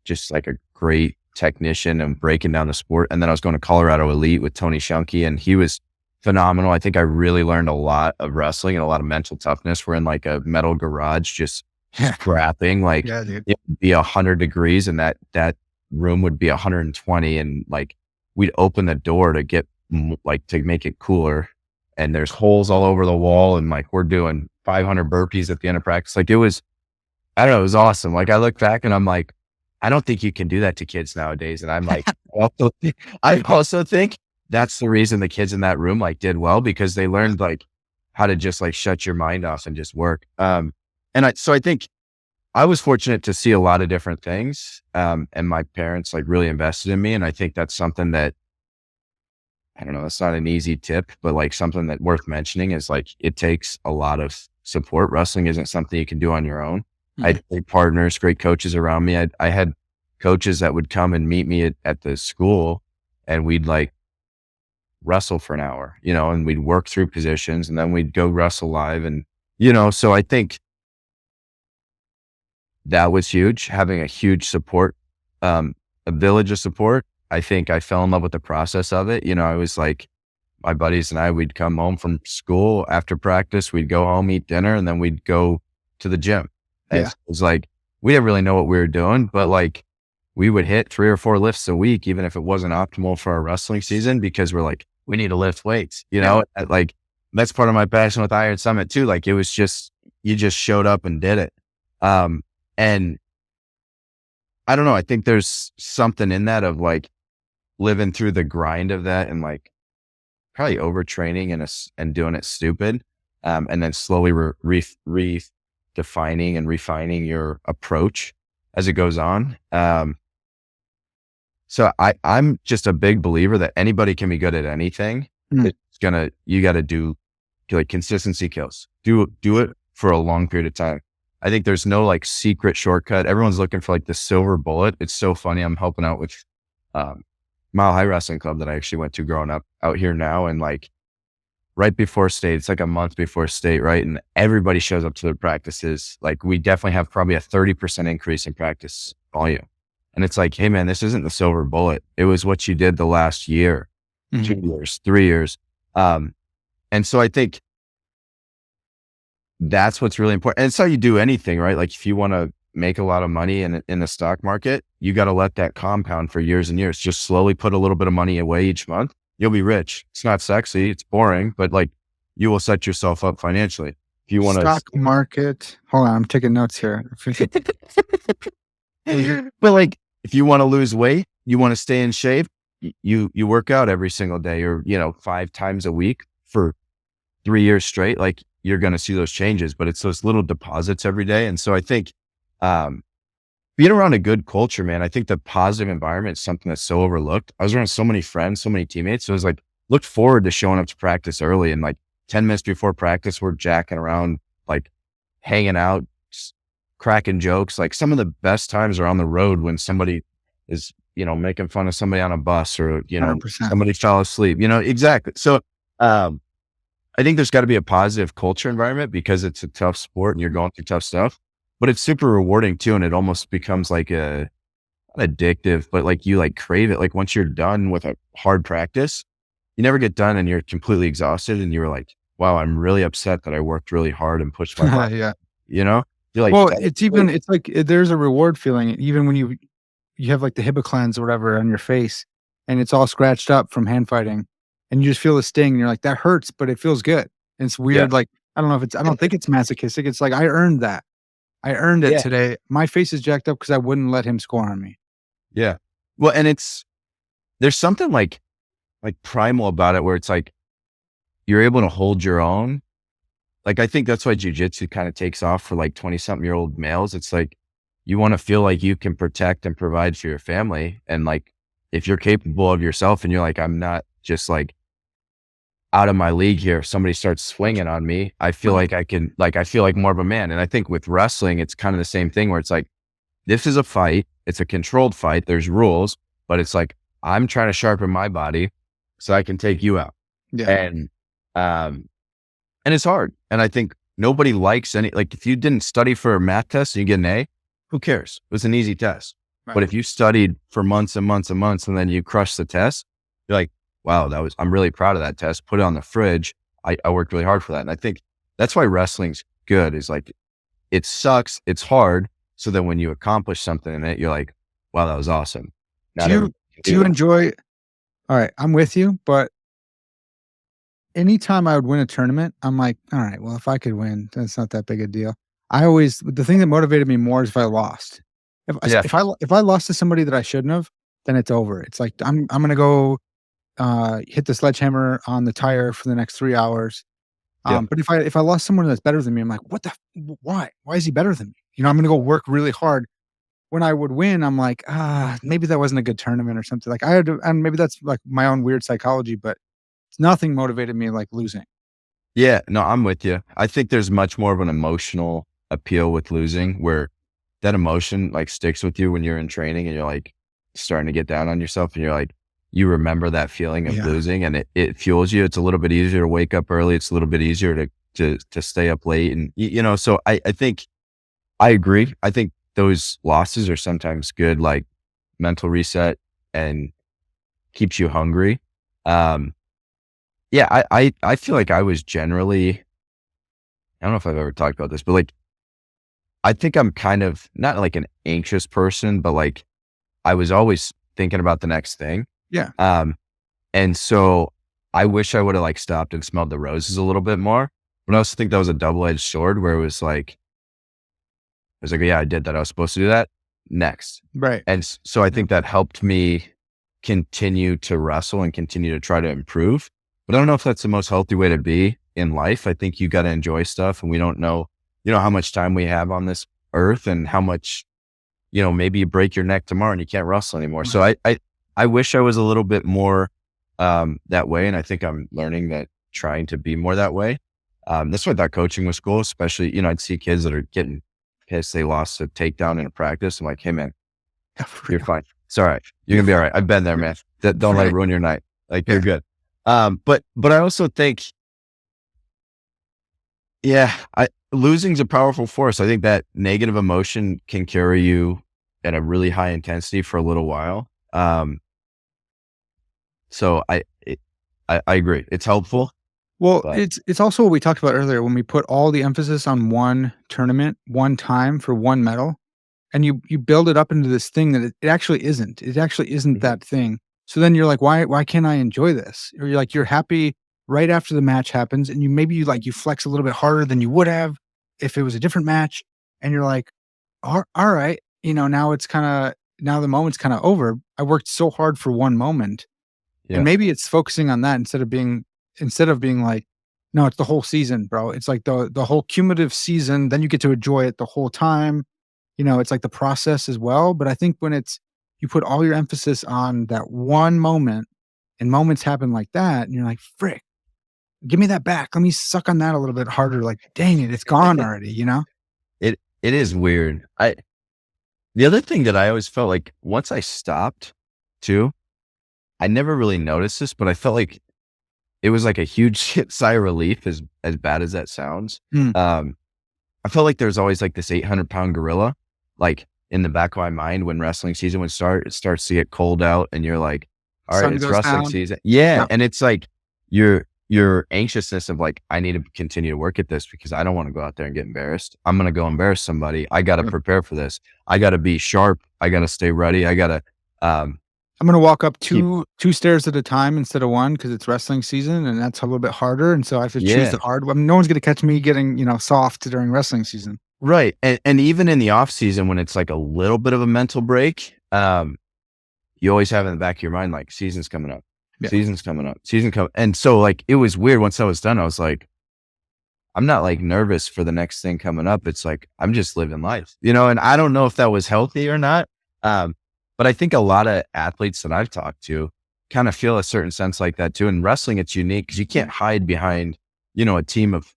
Just like a great technician and breaking down the sport. And then I was going to Colorado Elite with Tony Shunky, and he was phenomenal. I think I really learned a lot of wrestling and a lot of mental toughness. We're in like a metal garage, just scrapping, like
yeah, dude.
it would be 100 degrees and that room would be 120. And like, we'd open the door to get like, to make it cooler. And there's holes all over the wall. And like, we're doing 500 burpees at the end of practice. Like I don't know, it was awesome. Like I look back and I'm like, I don't think you can do that to kids nowadays. And I'm like, I also think that's the reason the kids in that room like did well, because they learned like how to just like shut your mind off and just work. So I think I was fortunate to see a lot of different things. And my parents like really invested in me. And I think that's something that, I don't know, it's not an easy tip, but like something that worth mentioning is like, it takes a lot of support. Wrestling isn't something you can do on your own. I
Mhm.
had great partners, great coaches around me. I had coaches that would come and meet me at the school, and we'd like wrestle for an hour, and we'd work through positions, and then we'd go wrestle live. And, so I think that was huge, having a huge support, a village of support. I think I fell in love with the process of it. I was like, my buddies and I, we'd come home from school after practice, we'd go home, eat dinner, and then we'd go to the gym. And
Yeah.
it was like, we didn't really know what we were doing, but like we would hit 3 or 4 lifts a week, even if it wasn't optimal for our wrestling season, because we're like, we need to lift weights,
Yeah.
like that's part of my passion with Iron Summit too. Like it was just, you just showed up and did it. And I don't know, I think there's something in that of like living through the grind of that and like probably overtraining and doing it stupid. And then slowly redefining and refining your approach as it goes on. So I'm just a big believer that anybody can be good at anything.
Mm.
You got to do like consistency kills. Do it for a long period of time. I think there's no like secret shortcut. Everyone's looking for like the silver bullet. It's so funny. I'm helping out with Mile High Wrestling Club that I actually went to growing up out here now. And like right before state, it's like a month before state, right? And everybody shows up to their practices. Like we definitely have probably a 30% increase in practice volume. And it's like, hey man, this isn't the silver bullet. It was what you did the last year, 2 years, 3 years. And so I think that's what's really important. And it's how you do anything, right? Like if you want to make a lot of money in the stock market, you got to let that compound for years and years. Just slowly put a little bit of money away each month. You'll be rich. It's not sexy. It's boring, but like you will set yourself up financially. If you want to
Stock market. Hold on, I'm taking notes here.
but like if you want to lose weight, you want to stay in shape, you work out every single day or, 5 times a week for 3 years straight. Like you're going to see those changes, but it's those little deposits every day. And so I think, being around a good culture, man, I think the positive environment is something that's so overlooked. I was around so many friends, so many teammates. So it was like, looked forward to showing up to practice early and like 10 minutes before practice, we're jacking around, like hanging out, cracking jokes. Like some of the best times are on the road when somebody is, making fun of somebody on a bus or,
100%.
somebody fell asleep, exactly. So, I think there's got to be a positive culture environment because it's a tough sport and you're going through tough stuff, but it's super rewarding too. And it almost becomes like not addictive, but like you like crave it. Like once you're done with a hard practice, you never get done and you're completely exhausted. And you're like, wow, I'm really upset that I worked really hard and pushed my body.
Yeah.
You're like,
Well, it's like there's a reward feeling even when you have like the Hibiclens or whatever on your face and it's all scratched up from hand fighting and you just feel the sting and you're like, that hurts, but it feels good. And it's
yeah,
weird. Like, I don't think it's masochistic. It's like, I earned that. I earned it
yeah,
today. My face is jacked up because I wouldn't let him score on me.
yeah. Well, and there's something like primal about it where it's like, you're able to hold your own. Like, I think that's why jujitsu kind of takes off for like 20-something-year-old males. It's like, you want to feel like you can protect and provide for your family. And like, if you're capable of yourself and you're like, I'm not just like out of my league here. If somebody starts swinging on me, I feel like I feel like more of a man. And I think with wrestling, it's kind of the same thing where it's like, this is a fight. It's a controlled fight. There's rules, but it's like, I'm trying to sharpen my body so I can take you out.
Yeah.
And it's hard. And I think nobody likes like if you didn't study for a math test and you get an A, who cares? It was an easy test.
Right.
But if you studied for months and months and months and then you crush the test, you're like, wow, I'm really proud of that test. Put it on the fridge. I worked really hard for that. And I think that's why wrestling's good is like, it sucks. It's hard. So then when you accomplish something in it, you're like, wow, that was awesome.
Do you enjoy, all right, I'm with you, but anytime I would win a tournament, I'm like, all right, well, if I could win, that's not that big a deal. The thing that motivated me more is if I lost. If I lost to somebody that I shouldn't have, then it's over. It's like, I'm going to go hit the sledgehammer on the tire for the next 3 hours. But if I lost someone that's better than me, I'm like, why? Why is he better than me? I'm going to go work really hard. When I would win, I'm like, maybe that wasn't a good tournament or something. Like and maybe that's like my own weird psychology, but nothing motivated me like losing.
Yeah, no, I'm with you. I think there's much more of an emotional appeal with losing where that emotion like sticks with you when you're in training and you're like starting to get down on yourself and you're like, you remember that feeling of losing and it fuels you. It's a little bit easier to wake up early. It's a little bit easier to stay up late. And, so I think I agree. I think those losses are sometimes good, like mental reset and keeps you hungry. yeah, I feel like I was generally, I don't know if I've ever talked about this, but like, I think I'm kind of not like an anxious person, but like I was always thinking about the next thing.
Yeah.
Um, and so I wish I would have like stopped and smelled the roses a little bit more. But I also think that was a double-edged sword where it was like, I was like, yeah, I did that. I was supposed to do that next.
Right.
And so I
Yeah.
think that helped me continue to wrestle and continue to try to improve. But I don't know if that's the most healthy way to be in life. I think you got to enjoy stuff, and we don't know, how much time we have on this earth and how much, maybe you break your neck tomorrow and you can't wrestle anymore. So
Right.
I wish I was a little bit more, that way. And I think I'm learning that, trying to be more that way. That's why I thought coaching was cool, especially, I'd see kids that are getting pissed. They lost a takedown in a practice. I'm like, hey man,
Yeah, for
you're
real.
fine. It's all right. You're
You're
gonna be all
fine.
right. I've been there,
Yeah.
man. Don't let it
Right.
ruin your night. Like you're
Yeah.
good. But I also think, yeah, losing's a powerful force. I think that negative emotion can carry you at a really high intensity for a little while. So I agree. It's helpful,
Well,
but
it's also what we talked about earlier when we put all the emphasis on one tournament, one time for one medal, and you build it up into this thing that it actually isn't. It actually isn't
Mhm.
that thing. So then you're like, why can't I enjoy this? Or you're happy right after the match happens, and you flex a little bit harder than you would have if it was a different match, and you're like, all right, now now the moment's kind of over. I worked so hard for one moment, and
Yeah,
maybe it's focusing on that instead of being like, "No, it's the whole season, bro." It's like the whole cumulative season, then you get to enjoy it the whole time. It's like the process as well, but I think when it's you put all your emphasis on that one moment, and moments happen like that, and you're like, "Frick, give me that back. Let me suck on that a little bit harder." Like, "Dang it, it's gone already," you know?
it is weird. The other thing that I always felt like once I stopped too, I never really noticed this, but I felt like it was like a huge sigh of relief, as bad as that sounds.
Mm,
Um, I felt like there's always like this 800-pound gorilla, like in the back of my mind when wrestling season would start. It starts to get cold out, and you're like, "All right,
sun
it's
goes
wrestling
down.
season." Yeah,
Yeah,
and it's like your anxiousness of like, I need to continue to work at this because I don't want to go out there and get embarrassed. I'm gonna go embarrass somebody. I got to
yeah.
prepare for this. I got to be sharp. I got to stay ready. I got to um,
I'm gonna walk up
keep.
two stairs at a time instead of one because it's wrestling season, and that's a little bit harder, and so I have to choose
Yeah,
the hard one. No one's gonna catch me getting, soft during wrestling season.
right. And even in the off season when it's like a little bit of a mental break, you always have in the back of your mind, like, season's coming up,
Yeah.
season's coming up, season coming. And so like, it was weird once I was done. I was like, I'm not like nervous for the next thing coming up. It's like, I'm just living life, and I don't know if that was healthy or not. Um, but I think a lot of athletes that I've talked to kind of feel a certain sense like that too. And wrestling, it's unique because you can't hide behind, a team of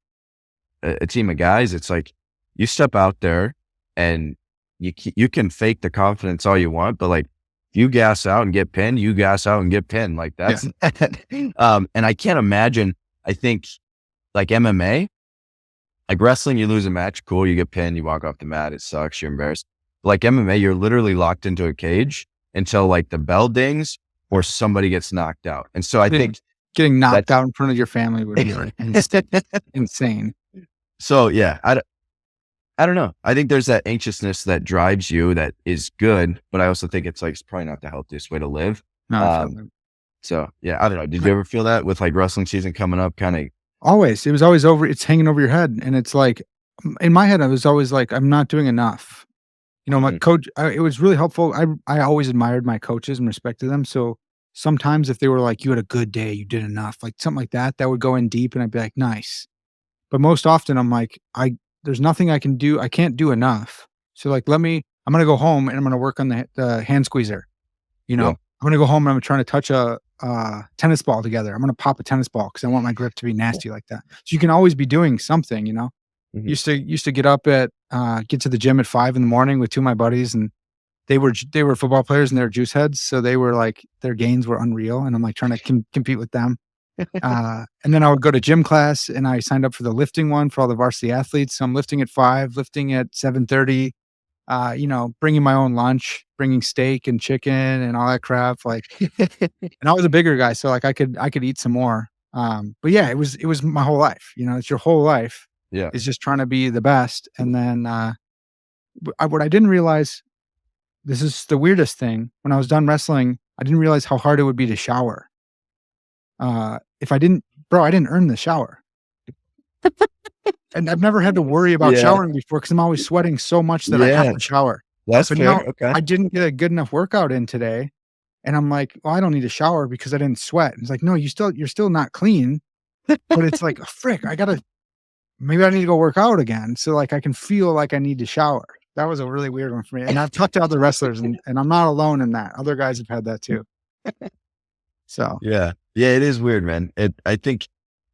a team of guys. It's like you step out there and you can fake the confidence all you want, but like you gas out and get pinned, you gas out and get pinned. Like
Yeah.
that's and I can't imagine. I think like MMA, like wrestling, you lose a match, cool, you get pinned, you walk off the mat, it sucks, you're embarrassed. But like MMA, you're literally locked into a cage until like the bell dings or somebody gets knocked out. And so I
Getting
think
getting knocked
that's
out in front of your family would be, like, insane.
so yeah, I don't know. I think there's that anxiousness that drives you that is good, but I also think it's like, it's probably not the healthiest way to live.
No, I feel
Um,
that.
so yeah, I don't know. Did you ever feel that with like wrestling season coming up? Kind of.
Always. It was always it's hanging over your head, and it's like in my head, I was always like, "I'm not doing enough." My
Mhm.
coach it was really helpful. I always admired my coaches and respected them, so sometimes if they were like, "You had a good day, you did enough," like, something like that, that would go in deep, and I'd be like, "Nice." But most often, I'm like, there's nothing I can do. I can't do enough. So, like, I'm gonna go home, and I'm gonna work on the hand squeezer, you know?
Yeah.
I'm gonna go home, and I'm trying to touch a tennis ball together. I'm gonna pop a tennis ball because I want my grip to be nasty like that. So you can always be doing something, you know?
Mhm.
Used to get up get to the gym at 5 in the morning with 2 of my buddies, and they were football players, and they were juice heads, so they were like their gains were unreal, and I'm, like, trying to compete with them. And then I would go to gym class, and I signed up for the lifting one for all the varsity athletes, so I'm lifting at 5, lifting at 7:30, bringing my own lunch, bringing steak and chicken and all that crap, like and I was a bigger guy, so, like, I could eat some more. But yeah, it was my whole life. You know, it's your whole life
Yeah.
is just trying to be the best. And then what I didn't realize, this is the weirdest thing. When I was done wrestling, I didn't realize how hard it would be to shower. If I didn't, bro, I didn't earn the shower. And I've never had to worry about
Yeah.
showering before because I'm always sweating so much that I have
Yeah.
to shower.
That's
But
fair.
now
Okay.
I didn't get a good enough workout in today, and I'm like, "Well, I don't need to shower because I didn't sweat." And it's like, "No, you're still not clean." But it's like, "Frick, maybe I need to go work out again so, like, I can feel like I need to shower." That was a really weird one for me, and I've talked to other wrestlers, and I'm not alone in that. Other guys have had that too. So,
Yeah. Yeah, it is weird, man. I think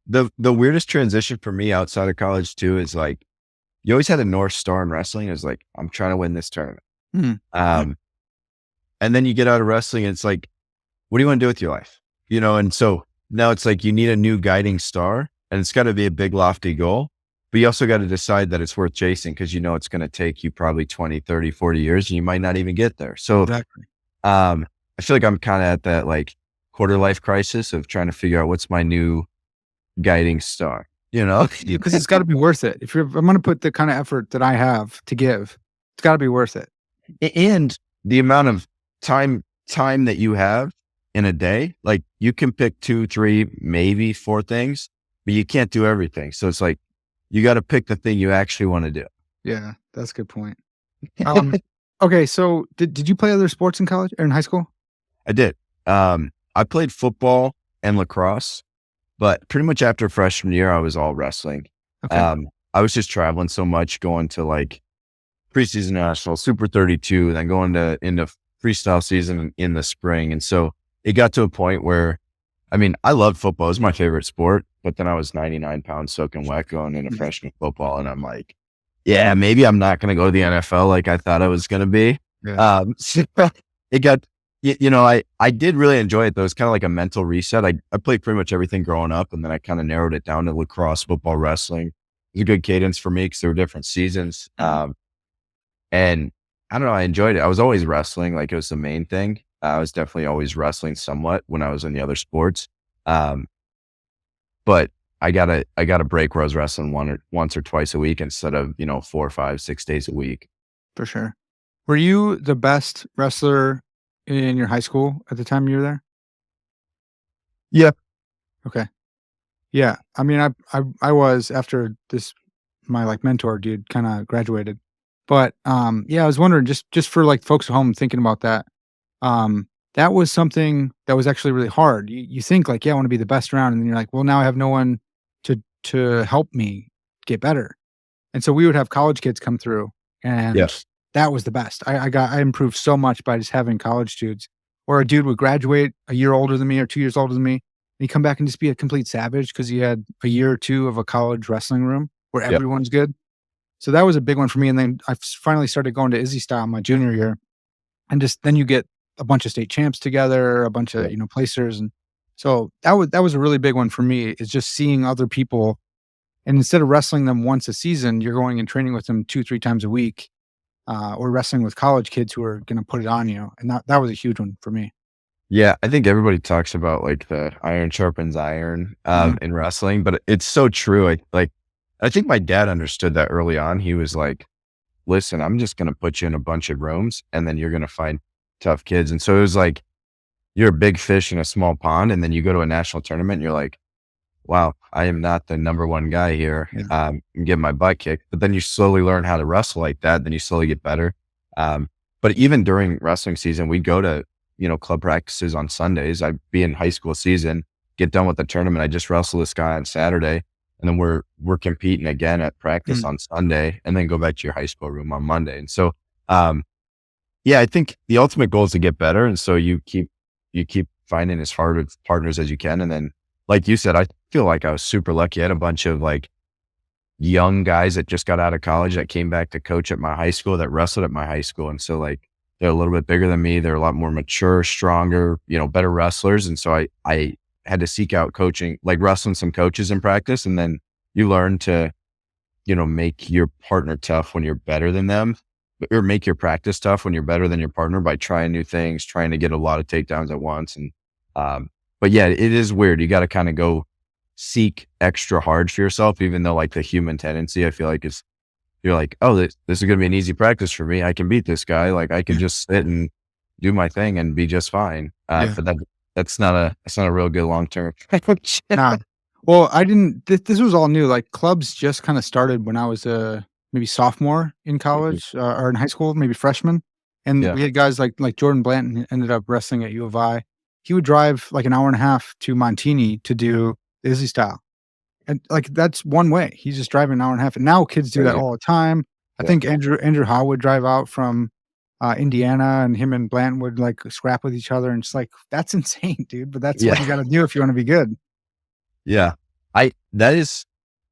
the weirdest transition for me outside of college too is like you always had a North Star in wrestling. It was like, I'm trying to win this tournament.
hmm,
Um, and then you get out of wrestling and it's like, what do you want to do with your life? You know, and so now it's like you need a new guiding star and it's got to be a big lofty goal, but you also got to decide that it's worth chasing because you know it's going to take you probably 20, 30, 40 years and you might not even get there. So
exactly.
I feel like I'm kind of at that like quarter life crisis of trying to figure out what's my new guiding star, you know?
Because it's gotta be worth it. If I'm gonna put the kinda effort that I have to give, it's gotta be worth it.
And the amount of time that you have in a day, like you can pick 2, 3, maybe 4 things, but you can't do everything. So it's like, you got to pick the thing you actually want to do.
Yeah, that's a good point. Okay, so did you play other sports in college or in high school?
I did. I played football and lacrosse, but pretty much after freshman year, I was all wrestling.
Okay.
I was just traveling so much, going to like preseason national, Super 32, then going into freestyle season in the spring. And so it got to a point where, I mean, I loved football. It was my favorite sport, but then I was 99 pounds soaking wet going into freshman football. And I'm like, yeah, maybe I'm not going to go to the NFL like I thought I was going to be.
Yeah.
So it got, you know, I did really enjoy it though. It's kind of like a mental reset. I played pretty much everything growing up and then I kind of narrowed it down to lacrosse, football, wrestling. It was a good cadence for me because there were different seasons. And I don't know, I enjoyed it. I was always wrestling, like it was the main thing. I was definitely always wrestling somewhat when I was in the other sports. Um, but I got a break where I was wrestling once or twice a week instead of, 4, 5, 6 days a week.
For sure. Were you the best wrestler in your high school at the time you were there?
Yeah.
Okay. Yeah. I mean, I was after this my, like, mentor dude kinda graduated. But, yeah, I was wondering just for, like, folks at home thinking about that, that was something that was actually really hard. You think, like, "Yeah, I wanna be the best around," and then you're like, "Well, now I have no one to help me get better." And so we would have college kids come through,
Yeah.
and that was the best. I improved so much by just having college dudes, or a dude would graduate a year older than me or 2 years older than me, and he'd come back and just be a complete savage because he had a year or 2 of a college wrestling room where
Yeah.
everyone's good. So that was a big one for me, and then I finally started going to Izzy Style my junior year, and just then you get a bunch of state champs together, a bunch
Yeah.
of, placers, and so that was a really big one for me, is just seeing other people, and instead of wrestling them once a season, you're going and training with them 2, 3 times a week, or wrestling with college kids who are gonna put it on you, and that was a huge one for me.
Yeah. I think everybody talks about like the iron sharpens iron,
Mhm.
in wrestling, but it's so true. I think my dad understood that early on. He was like, listen, I'm just going to put you in a bunch of rooms and then you're going to find tough kids. And so it was like, you're a big fish in a small pond. And then you go to a national tournament and you're like, wow, I am not the number one guy here.
Yeah.
I'm getting my butt kicked, but then you slowly learn how to wrestle like that. Then you slowly get better. But even during wrestling season, we'd go to, club practices on Sundays. I'd be in high school season, get done with the tournament. I just wrestle this guy on Saturday. And then we're competing again at practice
Mm.
on Sunday and then go back to your high school room on Monday. And so, yeah, I think the ultimate goal is to get better. And so you keep finding as hard of partners as you can. And then, like you said, I feel like I was super lucky. I had a bunch of like young guys that just got out of college that came back to coach at my high school that wrestled at my high school. And so like, they're a little bit bigger than me. They're a lot more mature, stronger, better wrestlers. And so I had to seek out coaching, like wrestling some coaches in practice. And then you learn to, make your partner tough when you're better than them, or make your practice tough when you're better than your partner by trying new things, trying to get a lot of takedowns at once. And, but yeah, it is weird. You got to kind of go seek extra hard for yourself, even though like the human tendency, I feel like is you're like, oh, this is going to be an easy practice for me. I can beat this guy. Like I can
Yeah.
just sit and do my thing and be just fine.
Yeah.
But that's not a real good long term approach.
Nah. Well, I didn't this was all new, like, clubs just kinda started when I was, maybe sophomore in
Mhm.
college, or in high school, maybe freshman, and
Yeah,
we had guys like Jordan Blanton ended up wrestling at U of I. He would drive, like, an hour and a half to Montini to do Izzy style, and, like, that's one way. He's just driving an hour and a half, and now kids do that
crazy.
all the time. I
Yeah,
think Andrew Howe would drive out from, Indiana, and him and Blanton would, like, scrap with each other, and it's like, that's insane, dude, but that's what
yeah,
you gotta do if you wanna be good.
yeah. I that is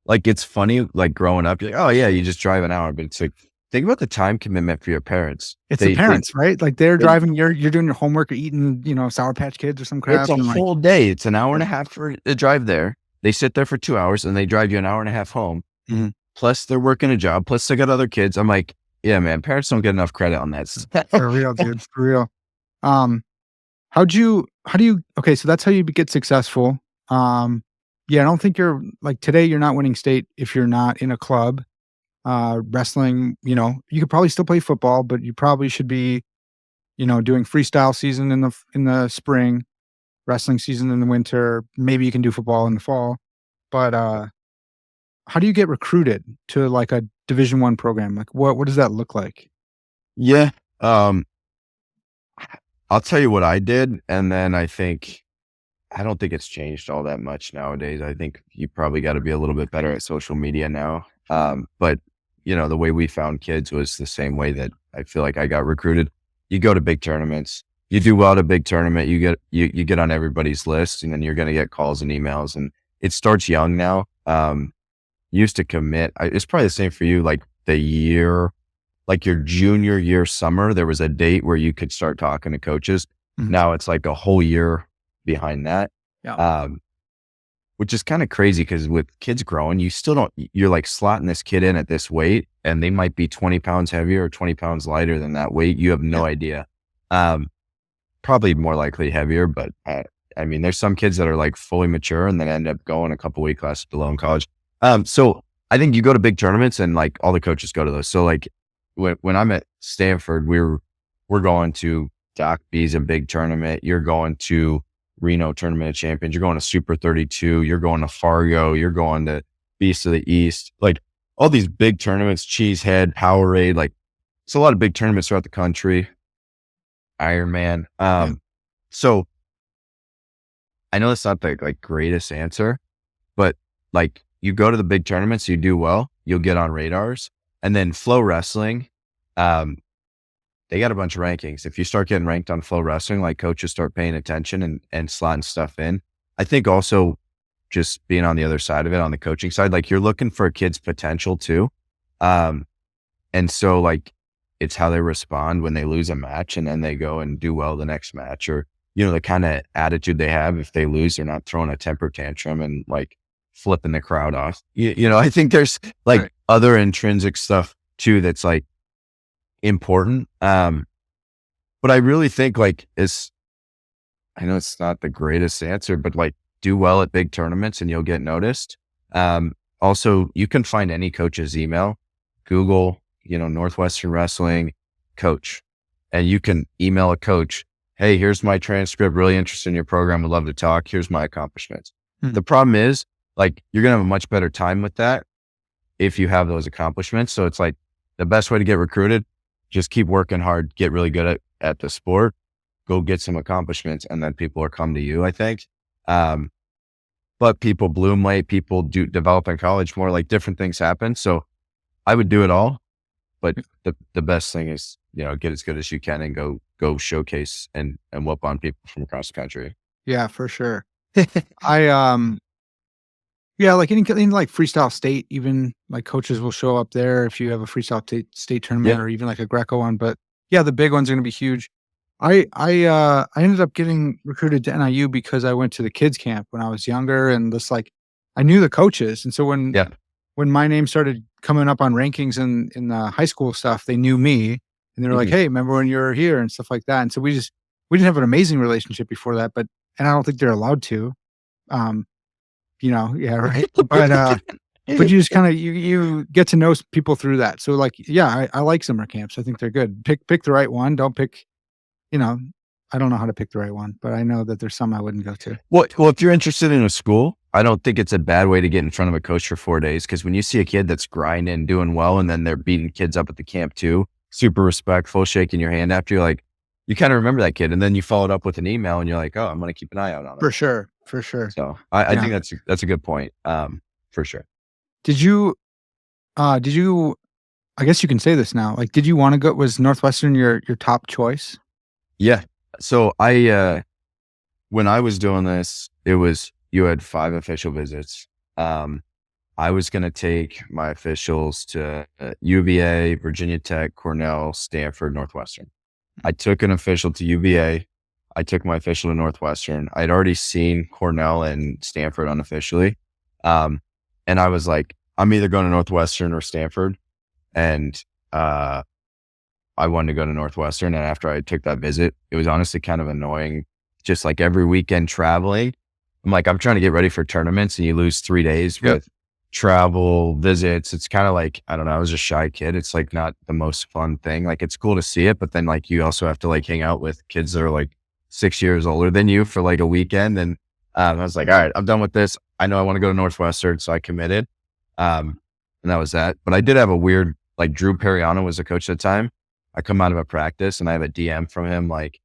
like it's funny. Like growing up, you're like, oh yeah, you just drive an hour, but it's like think about the time commitment for your parents.
It's the
They
parents, right? Like, they're
they
driving, you're doing your homework or eating, Sour Patch Kids or some
It's
crap,
a
and, like
whole day. It's an hour
yeah.
and a half for a drive there. They sit there for 2 hours and they drive you an hour and a half home.
Mhm.
Plus they're working a job. Plus they got other kids. I'm like, yeah, man, parents don't get enough credit on that stuff.
For real, dude, for real. Um, how do you okay, so that's how you get successful. Um, yeah, I don't think you're like, today, you're not winning state if you're not in a club. Wrestling, you could probably still play football, but you probably should be, doing freestyle season in the spring, wrestling season in the winter. Maybe you can do football in the fall, but, how do you get recruited to, like, a Division I program? Like, what does that look like?
Yeah. Um, I'll tell you what I did. And then I don't think it's changed all that much nowadays. I think you probably got to be a little bit better at social media now. But the way we found kids was the same way that I feel like I got recruited. You go to big tournaments, you do well at a big tournament, you get on everybody's list, and then you're going to get calls and emails, and it starts young now. Used to commit. It's probably the same for you. Like the year, like your junior year summer, there was a date where you could start talking to coaches.
Mhm.
Now it's like a whole year behind that.
Yeah.
Um, which is kind of crazy because with kids growing, you still don't, you're like slotting this kid in at this weight and they might be 20 pounds heavier or 20 pounds lighter than that weight. You have
Yeah.
no idea. Um, Probably more likely heavier, but I mean, there's some kids that are like fully mature and then end up going a couple weight classes below in college. So I think you go to big tournaments and like all the coaches go to those. So like when I'm at Stanford, we're going to Doc B's a big tournament. You're going to Reno Tournament of Champions. You're going to Super 32. You're going to Fargo. You're going to Beast of the East. Like all these big tournaments, Cheesehead, Powerade. Like it's a lot of big tournaments throughout the country. Ironman.
Yeah.
So I know that's not the like greatest answer, but like you go to the big tournaments, you do well, you'll get on radars, and then Flow Wrestling. Um, they got a bunch of rankings. If you start getting ranked on Flow Wrestling, like coaches start paying attention and slotting stuff in. I think also just being on the other side of it, on the coaching side, like you're looking for a kid's potential too. Um, and so like it's how they respond when they lose a match and then they go and do well the next match, or, the kind of attitude they have if they lose, they're not throwing a temper tantrum and like flipping the crowd off. I think there's like
Right.
other intrinsic stuff too that's like important. But I really think like I know it's not the greatest answer, but like do well at big tournaments and you'll get noticed. Also, you can find any coach's email, Google, Northwestern Wrestling coach, and you can email a coach. Hey, here's my transcript. Really interested in your program. Would love to talk. Here's my accomplishments.
Mhm.
The problem is like, you're going to have a much better time with that if you have those accomplishments. So it's like the best way to get recruited, just keep working hard, get really good at the sport, go get some accomplishments, and then people will come to you, I think. But people bloom late, people do develop in college more, like different things happen. So I would do it all, but the best thing is, get as good as you can and go showcase and whoop on people from across the country.
Yeah, for sure. I, yeah, like in like freestyle state, even like coaches will show up there if you have a freestyle state tournament
Yeah.
or even like a Greco one. But yeah, the big ones are gonna be huge. I ended up getting recruited to NIU because I went to the kids camp when I was younger, and just like I knew the coaches, and so
Yeah.
when my name started coming up on rankings in the high school stuff, they knew me, and they were like,
Mhm.
"Hey, remember when you were here?" and stuff like that. And so we didn't have an amazing relationship before that, but and I don't think they're allowed to. Um, Yeah, right. But you just kind of you get to know people through that. So like, yeah, I like summer camps. I think they're good. Pick the right one. Don't pick, you know, I don't know how to pick the right one, but I know that there's some I wouldn't go to.
Well, if you're interested in a school, I don't think it's a bad way to get in front of a coach for 4 days. Cause when you see a kid that's grinding, doing well, and then they're beating kids up at the camp too, super respectful, shaking your hand after, you're like, you kind of remember that kid. And then you followed up with an email and you're like, oh, I'm going to keep an eye out on him.
For sure. For sure.
So I
Yeah.
think that's a good point. For sure.
Did you, I guess you can say this now. Like, did you want to go, was Northwestern your top choice?
Yeah. So when I was doing this, you had 5 official visits. I was going to take my officials to UVA, Virginia Tech, Cornell, Stanford, Northwestern. I took an official to UVA. I took my official to Northwestern. I'd already seen Cornell and Stanford unofficially. And I was like, I'm either going to Northwestern or Stanford. And I wanted to go to Northwestern. And after I took that visit, it was honestly kind of annoying. Just like every weekend traveling, I'm trying to get ready for tournaments and you lose 3 days with travel, visits. It's kind of like, I don't know, I was a shy kid. It's like not the most fun thing. Like it's cool to see it, but then like you also have to like hang out with kids that are like 6 years older than you for like a weekend. And I was like, all right, I'm done with this. I know I want to go to Northwestern. So I committed. And that was that. But I did have a weird, like Drew Periano was the coach at the time. I come out of a practice and I have a DM from him like,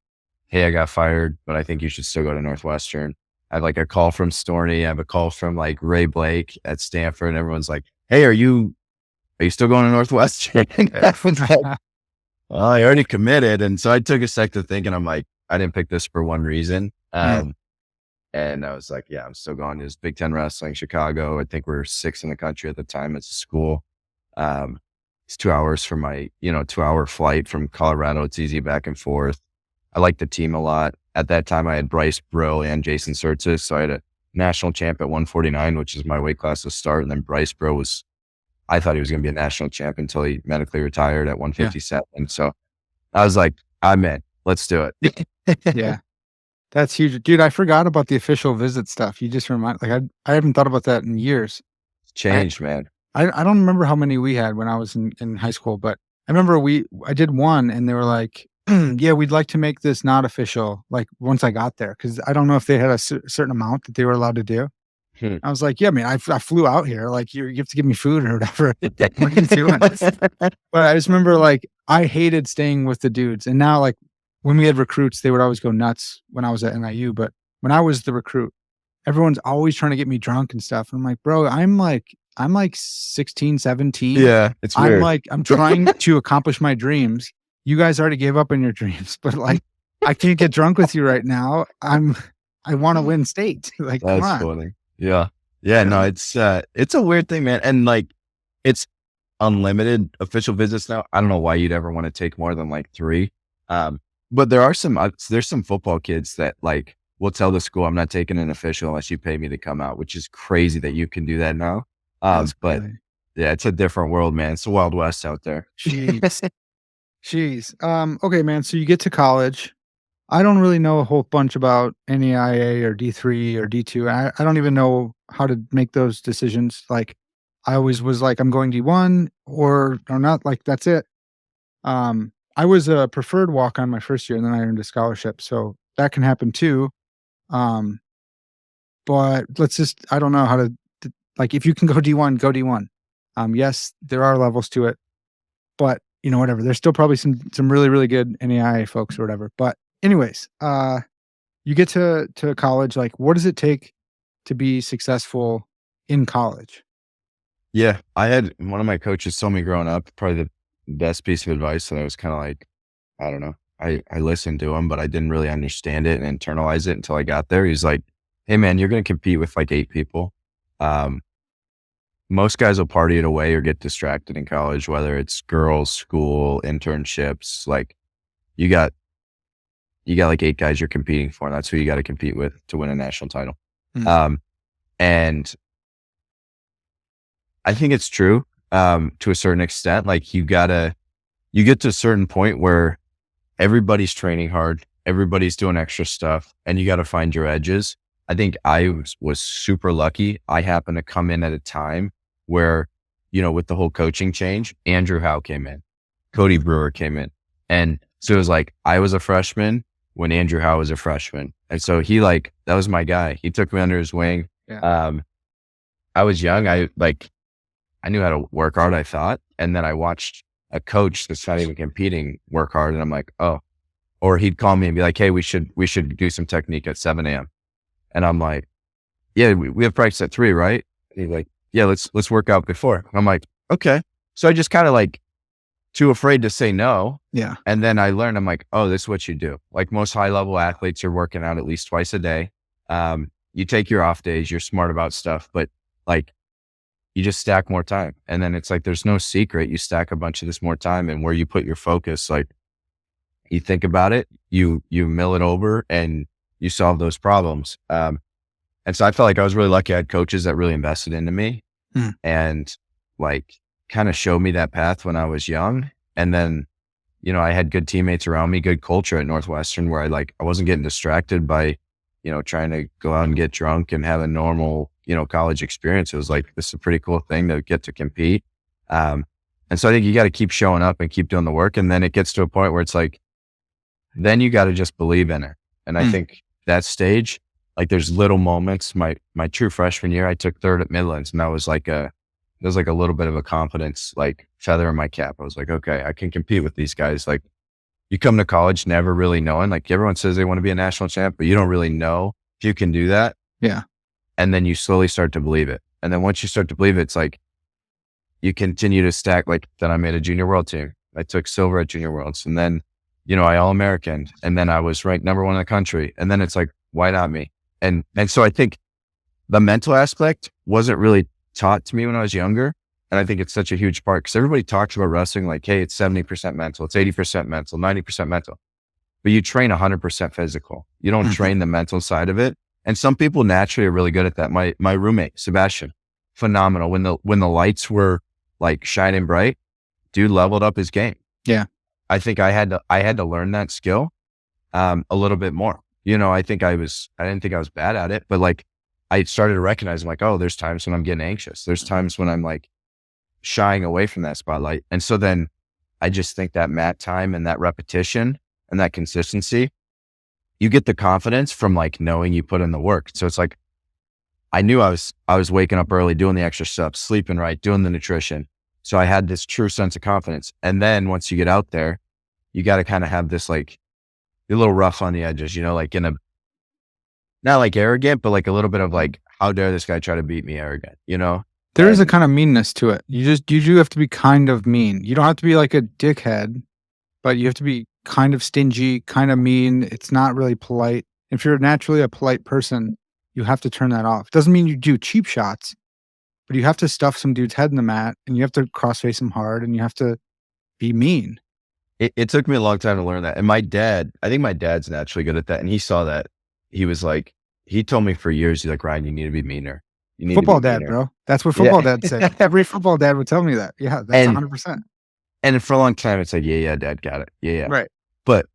hey, I got fired, but I think you should still go to Northwestern. I have like a call from Storney. I have a call from like Ray Blake at Stanford. And everyone's like, hey, are you still going to Northwestern? Well, I already committed. And so I took a sec to think and I'm like, I didn't pick this for one reason. And I was like, yeah, I'm still going. It was Big Ten Wrestling, Chicago. I think we're 6th in the country at the time. It's a school. It's 2 hours from my, 2-hour flight from Colorado. It's easy back and forth. I liked the team a lot. At that time, I had Bryce Brill and Jason Surtis. So I had a national champ at 149, which is my weight class to start. And then Bryce Brill I thought he was going to be a national champ until he medically retired at 157. Yeah. So I was like, I'm in. Let's do it.
Yeah. That's huge. Dude, I forgot about the official visit stuff. You just remind, like, I haven't thought about that in years.
It's changed, man.
I don't remember how many we had when I was in high school, but I remember I did one and they were like, yeah, we'd like to make this not official, like once I got there, because I don't know if they had a certain amount that they were allowed to do. I was like, yeah, man, I flew out here. Like, you have to give me food or whatever. What are you doing? But I just remember, like, I hated staying with the dudes. And now, like, when we had recruits, they would always go nuts when I was at NIU. But when I was the recruit, everyone's always trying to get me drunk and stuff. And I'm like, bro, I'm like 16, 17.
Yeah, it's weird.
I'm trying to accomplish my dreams. You guys already gave up on your dreams, but like, I can't get drunk with you right now. I want to win state. Like,
that's
come on.
Funny. Yeah. No, it's a weird thing, man. And like, it's unlimited official visits now. I don't know why you'd ever want to take more than like 3. But there's some football kids that like will tell the school, I'm not taking an official unless you pay me to come out, which is crazy that you can do that now. But crazy. Yeah, it's a different world, man. It's the Wild West out there.
Jeez. Okay, man. So you get to college. I don't really know a whole bunch about NAIA or D3 or D2. I don't even know how to make those decisions. Like, I always was like, I'm going D1 or not. Like, that's it. I was a preferred walk-on my first year, and then I earned a scholarship. So that can happen too. But I don't know how to, like, if you can go D1, go D1. Yes, there are levels to it, but whatever. There's still probably some really, really good NAIA folks or whatever. But anyways, you get to college. Like, what does it take to be successful in college?
Yeah, I had one of my coaches told me growing up, probably the best piece of advice that I was kind of like, I don't know. I listened to him, but I didn't really understand it and internalize it until I got there. He's like, hey man, you're going to compete with like 8 people. Most guys will party it away or get distracted in college, whether it's girls, school, internships. Like you got like 8 guys you're competing for, and that's who you got to compete with to win a national title. And I think it's true to a certain extent. Like you get to a certain point where everybody's training hard, everybody's doing extra stuff, and you got to find your edges. I think I was super lucky. I happened to come in at a time where, with the whole coaching change, Andrew Howe came in, Cody Brewer came in. And so it was like, I was a freshman when Andrew Howe was a freshman. And so that was my guy. He took me under his wing.
Yeah.
I was young. I knew how to work hard, I thought. And then I watched a coach that's not even competing work hard. And I'm like, oh, or he'd call me and be like, hey, we should do some technique at 7 a.m. And I'm like, yeah, we have practice at 3, right? And he's like, yeah, let's work out before. I'm like, okay. So I just kind of too afraid to say no.
Yeah.
And then I learned, I'm like, oh, this is what you do. Like most high level athletes are working out at least twice a day. You take your off days, you're smart about stuff, but you just stack more time. And then it's like, there's no secret. You stack a bunch of this more time, and where you put your focus, you think about it, you mill it over and you solve those problems. And so I felt like I was really lucky. I had coaches that really invested into me and kind of showed me that path when I was young. And then, I had good teammates around me, good culture at Northwestern, where I wasn't getting distracted by, trying to go out and get drunk and have a normal, college experience. It was like, this is a pretty cool thing to get to compete. And so I think you got to keep showing up and keep doing the work. And then it gets to a point where it's like, then you got to just believe in it. And I think that stage, there's little moments. My true freshman year, I took 3rd at Midlands, and that was a little bit of a confidence, feather in my cap. I was like, okay, I can compete with these guys. You come to college never really knowing, everyone says they want to be a national champ, but you don't really know if you can do that.
Yeah. And
then you slowly start to believe it. And then once you start to believe it, it's you continue to stack. Then I made a junior world team. I took silver at junior worlds, and then, I All-American, and then I was ranked number 1 in the country. And then it's like, why not me? And so I think the mental aspect wasn't really taught to me when I was younger. And I think it's such a huge part, because everybody talks about wrestling hey, it's 70% mental, it's 80% mental, 90% mental, but you train 100% physical. You don't train the mental side of it. And some people naturally are really good at that. My roommate, Sebastian, phenomenal. When the lights were shining bright, dude leveled up his game.
Yeah.
I think I had to learn that skill, a little bit more. I didn't think I was bad at it, but I started to recognize, oh, there's times when I'm getting anxious. There's times when I'm shying away from that spotlight. And so then I just think that mat time and that repetition and that consistency, you get the confidence from knowing you put in the work. So it's I knew I was waking up early, doing the extra stuff, sleeping right, doing the nutrition. So I had this true sense of confidence. And then once you get out there, you got to kind of have this a little rough on the edges, in a, not arrogant, but a little bit of how dare this guy try to beat me arrogant,
There is a kind of meanness to it. You do have to be kind of mean. You don't have to be like a dickhead, but you have to be kind of stingy, kind of mean. It's not really polite. If you're naturally a polite person, you have to turn that off. Doesn't mean you do cheap shots, but you have to stuff some dude's head in the mat, and you have to cross-face him hard, and you have to be mean.
It took me a long time to learn that. And I think my dad's naturally good at that. And he saw that. He was he told me for years, he's like, Ryan, you need to be meaner. You need
Football
to be
dad,
meaner.
bro. That's what football dad said. Every football dad would tell me that. Yeah, that's 100%.
And for a long time, it's yeah, dad got it. Yeah.
Right.
But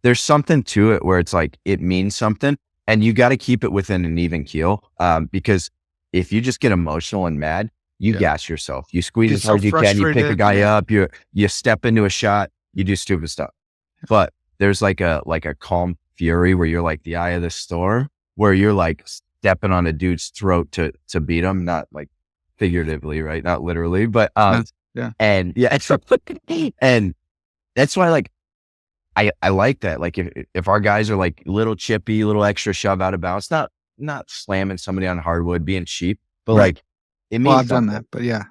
there's something to it where it's it means something, and you got to keep it within an even keel. Because if you just get emotional and mad, you gas yourself. You squeeze as hard as you can. You pick a guy up. You step into a shot. You do stupid stuff. But there's a calm fury where you're the eye of the storm, where you're stepping on a dude's throat to beat him, not figuratively, right? Not literally, but
yeah.
And yeah, and that's why I like that. If our guys are little chippy, little extra shove out of bounds, not slamming somebody on hardwood, being cheap, but
right.
It means
I've done that, but yeah.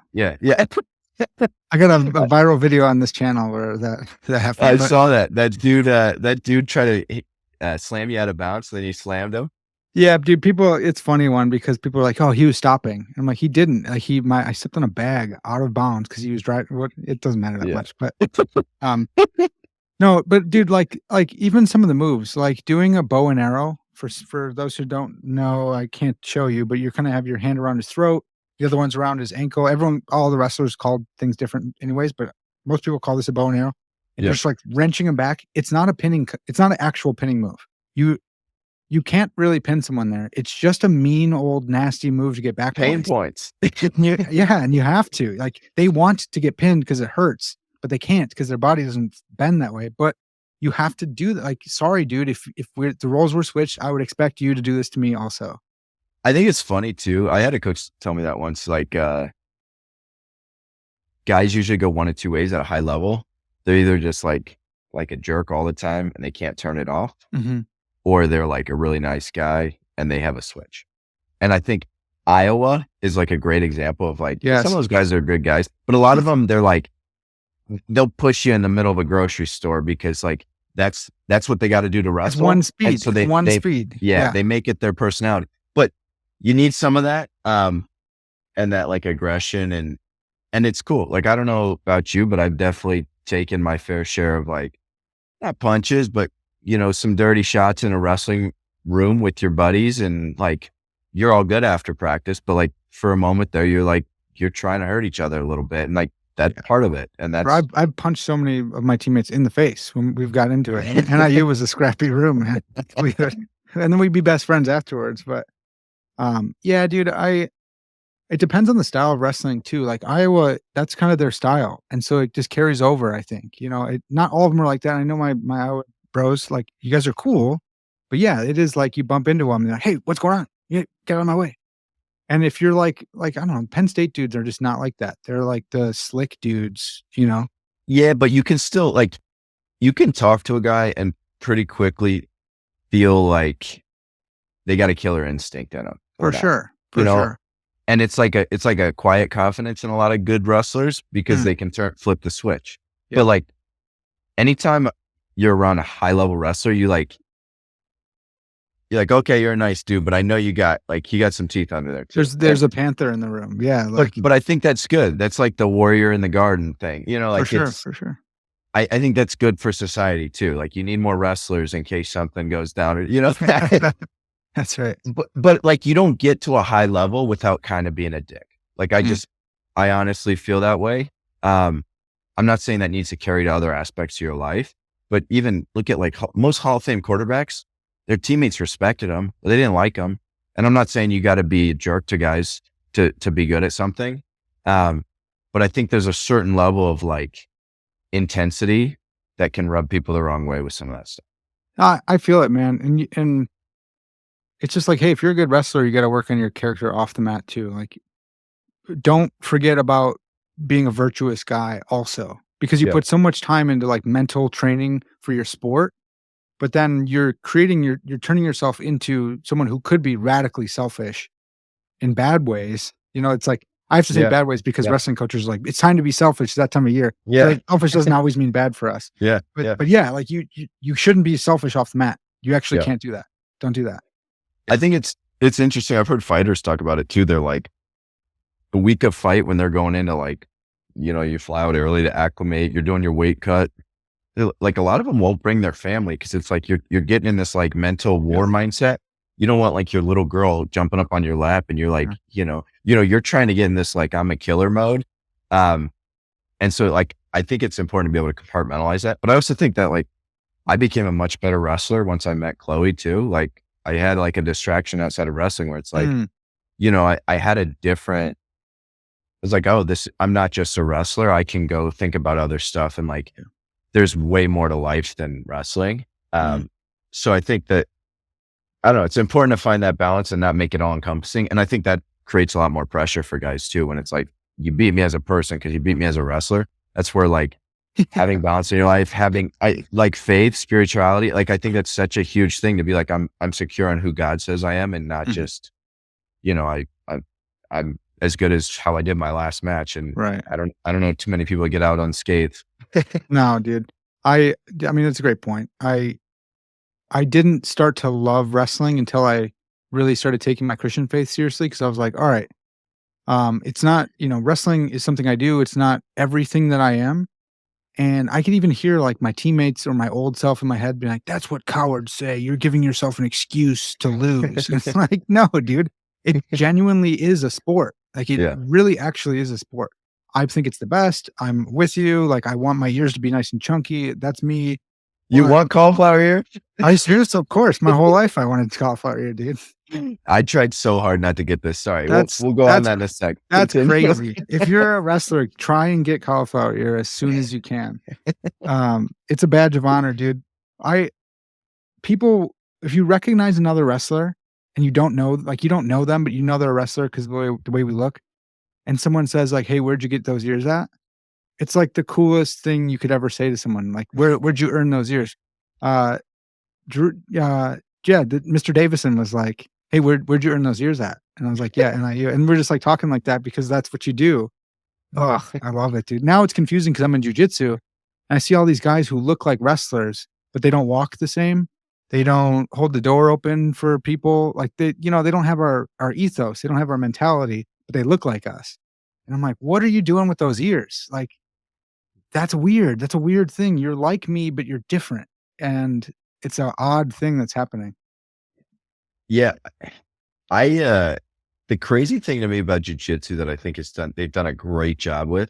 I got a viral video on this channel where that happened.
I saw that dude tried to slam you out of bounds, then you slammed him.
Yeah, dude, it's funny one because people are like, oh, he was stopping. I'm like, he didn't. I stepped on a bag out of bounds because he was driving. It doesn't matter that much, but no, but dude, even some of the moves, doing a bow and arrow for those who don't know, I can't show you, but you're kind of have your hand around his throat, the other one's around his ankle. All the wrestlers called things different anyways, but most people call this a bow and arrow. And you're just wrenching him back. It's not an actual pinning move. You you can't really pin someone there. It's just a mean old nasty move to get back
Pain
points.
points.
Yeah, and you have to. Like, they want to get pinned because it hurts, but they can't because their body doesn't bend that way. But you have to do that. Like, sorry, dude, if the roles were switched, I would expect you to do this to me also.
I think it's funny too. I had a coach tell me that once, like, guys usually go one of two ways at a high level. They're either just like a jerk all the time and they can't turn it off,
Mm-hmm.
or they're like a really nice guy and they have a switch. And I think Iowa is like a great example of like,
Yes.
some of those guys are good guys, but a lot of them, they're like, they'll push you in the middle of a grocery store because like, that's what they got to do to
It's
wrestle.
one
And
speed.
so
It's one
they,
speed.
yeah, they make it their personality, but you need some of that, and that like aggression and it's cool. Like, I don't know about you, but I've definitely taken my fair share of like, not punches, but some dirty shots in a wrestling room with your buddies, and like, you're all good after practice, but like for a moment there, you're trying to hurt each other a little bit. And like, that's part of it. And
Bro,
that's,
I've punched so many of my teammates in the face when we've got into it. And NIU was a scrappy room, man. And then we'd be best friends afterwards. But yeah, dude, it depends on the style of wrestling too. Like Iowa, that's kind of their style. And so it just carries over, I think. Not all of them are like that. I know my Iowa bros, like, you guys are cool. But yeah, it is like you bump into them and they're like, hey, what's going on? Yeah, get out of my way. And if you're like, I don't know, Penn State dudes are just not like that. They're like the slick dudes,
yeah, but you can still like, you can talk to a guy and pretty quickly feel like they got a killer instinct in them.
For sure. For
You know,
sure.
And it's like a quiet confidence in a lot of good wrestlers because they can flip the switch.
Yeah.
But like, anytime you're around a high level wrestler, you're like, okay, you're a nice dude, but I know you got some teeth under there too.
There's a panther in the room. Yeah.
But I think that's good. That's like the warrior in the garden thing, like,
for sure.
I think that's good for society too. Like, you need more wrestlers in case something goes down, or,
That's right.
but like, you don't get to a high level without kind of being a dick. Like, I honestly feel that way. I'm not saying that needs to carry to other aspects of your life, but even look at like most Hall of Fame quarterbacks, their teammates respected them, but they didn't like them. And I'm not saying you got to be a jerk to guys to be good at something. But I think there's a certain level of like intensity that can rub people the wrong way with some of that stuff.
I feel it, man. And it's just like, hey, if you're a good wrestler, you got to work on your character off the mat too. Like, don't forget about being a virtuous guy also, because you put so much time into like mental training for your sport, but then you're turning yourself into someone who could be radically selfish in bad ways. It's like, I have to say bad ways because wrestling coaches are like, it's time to be selfish that time of year.
Yeah.
Like, selfish doesn't always mean bad for us.
Yeah.
But yeah, like you shouldn't be selfish off the mat. You actually can't do that. Don't do that.
I think it's interesting. I've heard fighters talk about it too. They're like, a week of fight when they're going into like, you fly out early to acclimate, you're doing your weight cut. Like, a lot of them won't bring their family because it's like you're getting in this like mental war mindset. You don't want like your little girl jumping up on your lap and you're like, you're trying to get in this like, I'm a killer mode. And so like, I think it's important to be able to compartmentalize that. But I also think that like, I became a much better wrestler once I met Chloe too. Like, I had like a distraction outside of wrestling where it's like, I had a different, it's like, oh, I'm not just a wrestler. I can go think about other stuff. And like, there's way more to life than wrestling. So I think that, I don't know, it's important to find that balance and not make it all encompassing. And I think that creates a lot more pressure for guys too. When it's like, you beat me as a person because you beat me as a wrestler. That's where like having balance in your life, I like faith, spirituality. Like, I think that's such a huge thing to be like, I'm secure on who God says I am and not just, I'm as good as how I did my last match. And
right.
I don't know too many people get out unscathed.
No, dude. I mean, that's a great point. I didn't start to love wrestling until I really started taking my Christian faith seriously. Cause I was like, all right, it's not, wrestling is something I do. It's not everything that I am. And I could even hear like my teammates or my old self in my head being like, that's what cowards say. You're giving yourself an excuse to lose. It's like, no, dude, it genuinely is a sport. Like, it really actually is a sport. I think it's the best. I'm with you. Like, I want my ears to be nice and chunky. That's me.
You
What?
want cauliflower ear?
I serious, of course. My whole life I wanted cauliflower ear, dude.
I tried so hard not to get this. Sorry. We'll
That's
we'll go on
that's
that in a sec.
that's
Continue.
crazy. If you're a wrestler, try and get cauliflower ear as soon as you can. It's a badge of honor, dude. People, if you recognize another wrestler and you don't know, like you don't know them, but you know they're a wrestler because the way we look, and someone says like, "Hey, where'd you get those ears at?" It's like the coolest thing you could ever say to someone. Like, where'd you earn those ears? Uh, Drew, Mr. Davison was like, "Hey, where'd you earn those ears at?" And I was like, "Yeah, NIU." And we're just like talking like that because that's what you do. Oh, I love it, dude. Now it's confusing because I'm in jujitsu and I see all these guys who look like wrestlers, but they don't walk the same. They don't hold the door open for people. Like they don't have our ethos. They don't have our mentality, but they look like us. And I'm like, what are you doing with those ears? Like, that's weird. That's a weird thing. You're like me, but you're different. And it's an odd thing that's happening.
Yeah. The crazy thing to me about jujitsu that I think they've done a great job with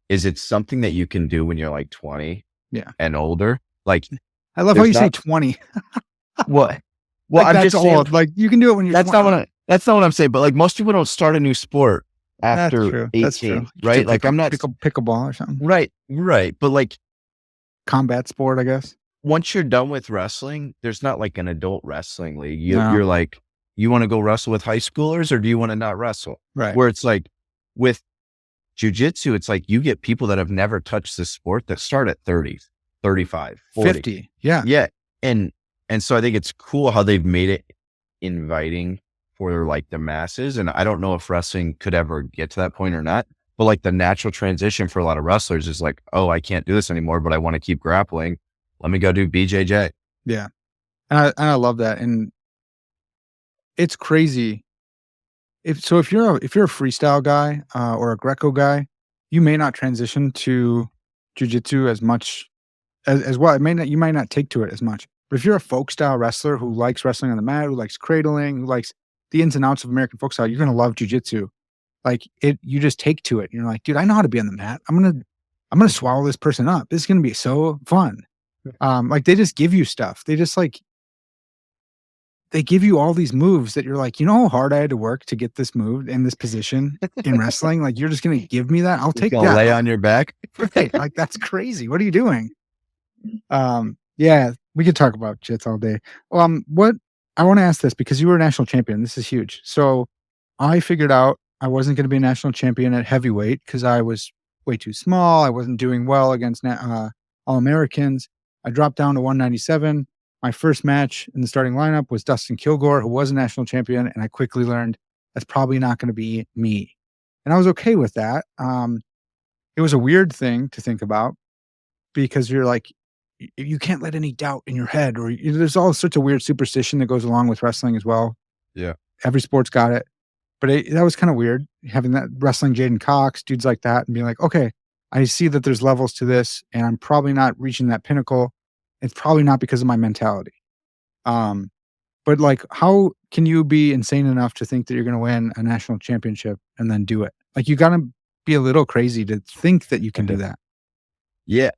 is it's something that you can do when you're like 20
Yeah.
and older. Like,
I love how you say 20.
what?
Like,
Well, I'm
that's
just saying,
old. Like you can do it when you're
that's
20.
not what I'm saying. But like most people don't start a new sport
That's
after
true.
18,
That's true.
right? Like I'm not
pickleball or something.
right. But like
Combat sport, I guess.
once you're done with wrestling, there's not like an adult wrestling league.
No.
You're like, you want to go wrestle with high schoolers or do you want to not wrestle?
Right.
Where it's like with jujitsu, it's like you get people that have never touched this sport that start at 30, 35, 40.
50. Yeah.
Yeah. And so I think it's cool how they've made it inviting for like the masses. And I don't know if wrestling could ever get to that point or not, but like the natural transition for a lot of wrestlers is like, oh, I can't do this anymore, but I want to keep grappling. Let me go do BJJ.
Yeah. And I love that. And it's crazy. If you're a freestyle guy or a Greco guy, you may not transition to jujitsu as much as well. You might not take to it as much. But if you're a folk style wrestler who likes wrestling on the mat, who likes cradling, who likes the ins and outs of American folk style, you're gonna love jujitsu. Like you just take to it. You're like, dude, I know how to be on the mat. I'm gonna swallow this person up. This is gonna be so fun. Like they just give you stuff. They give you all these moves that you're like, you know how hard I had to work to get this move in this position in wrestling? Like you're just gonna give me that? I'll take that.
Lay on your back.
Right. Like that's crazy. What are you doing? Yeah, we could talk about jits all day. What I want to ask this because you were a national champion. This is huge. So I figured out I wasn't going to be a national champion at heavyweight because I was way too small. I wasn't doing well against all Americans. I dropped down to 197. My first match in the starting lineup was Dustin Kilgore, who was a national champion, and I quickly learned that's probably not going to be me. And I was okay with that. It was a weird thing to think about because you're like, you can't let any doubt in your head, or there's all sorts of weird superstition that goes along with wrestling as well.
Yeah.
Every sport's got it. But that was kind of weird having that wrestling Jaden Cox, dudes like that, and being like, okay, I see that there's levels to this, and I'm probably not reaching that pinnacle. It's probably not because of my mentality. But like, how can you be insane enough to think that you're going to win a national championship and then do it? Like, you got to be a little crazy to think that you can do that.
Yeah.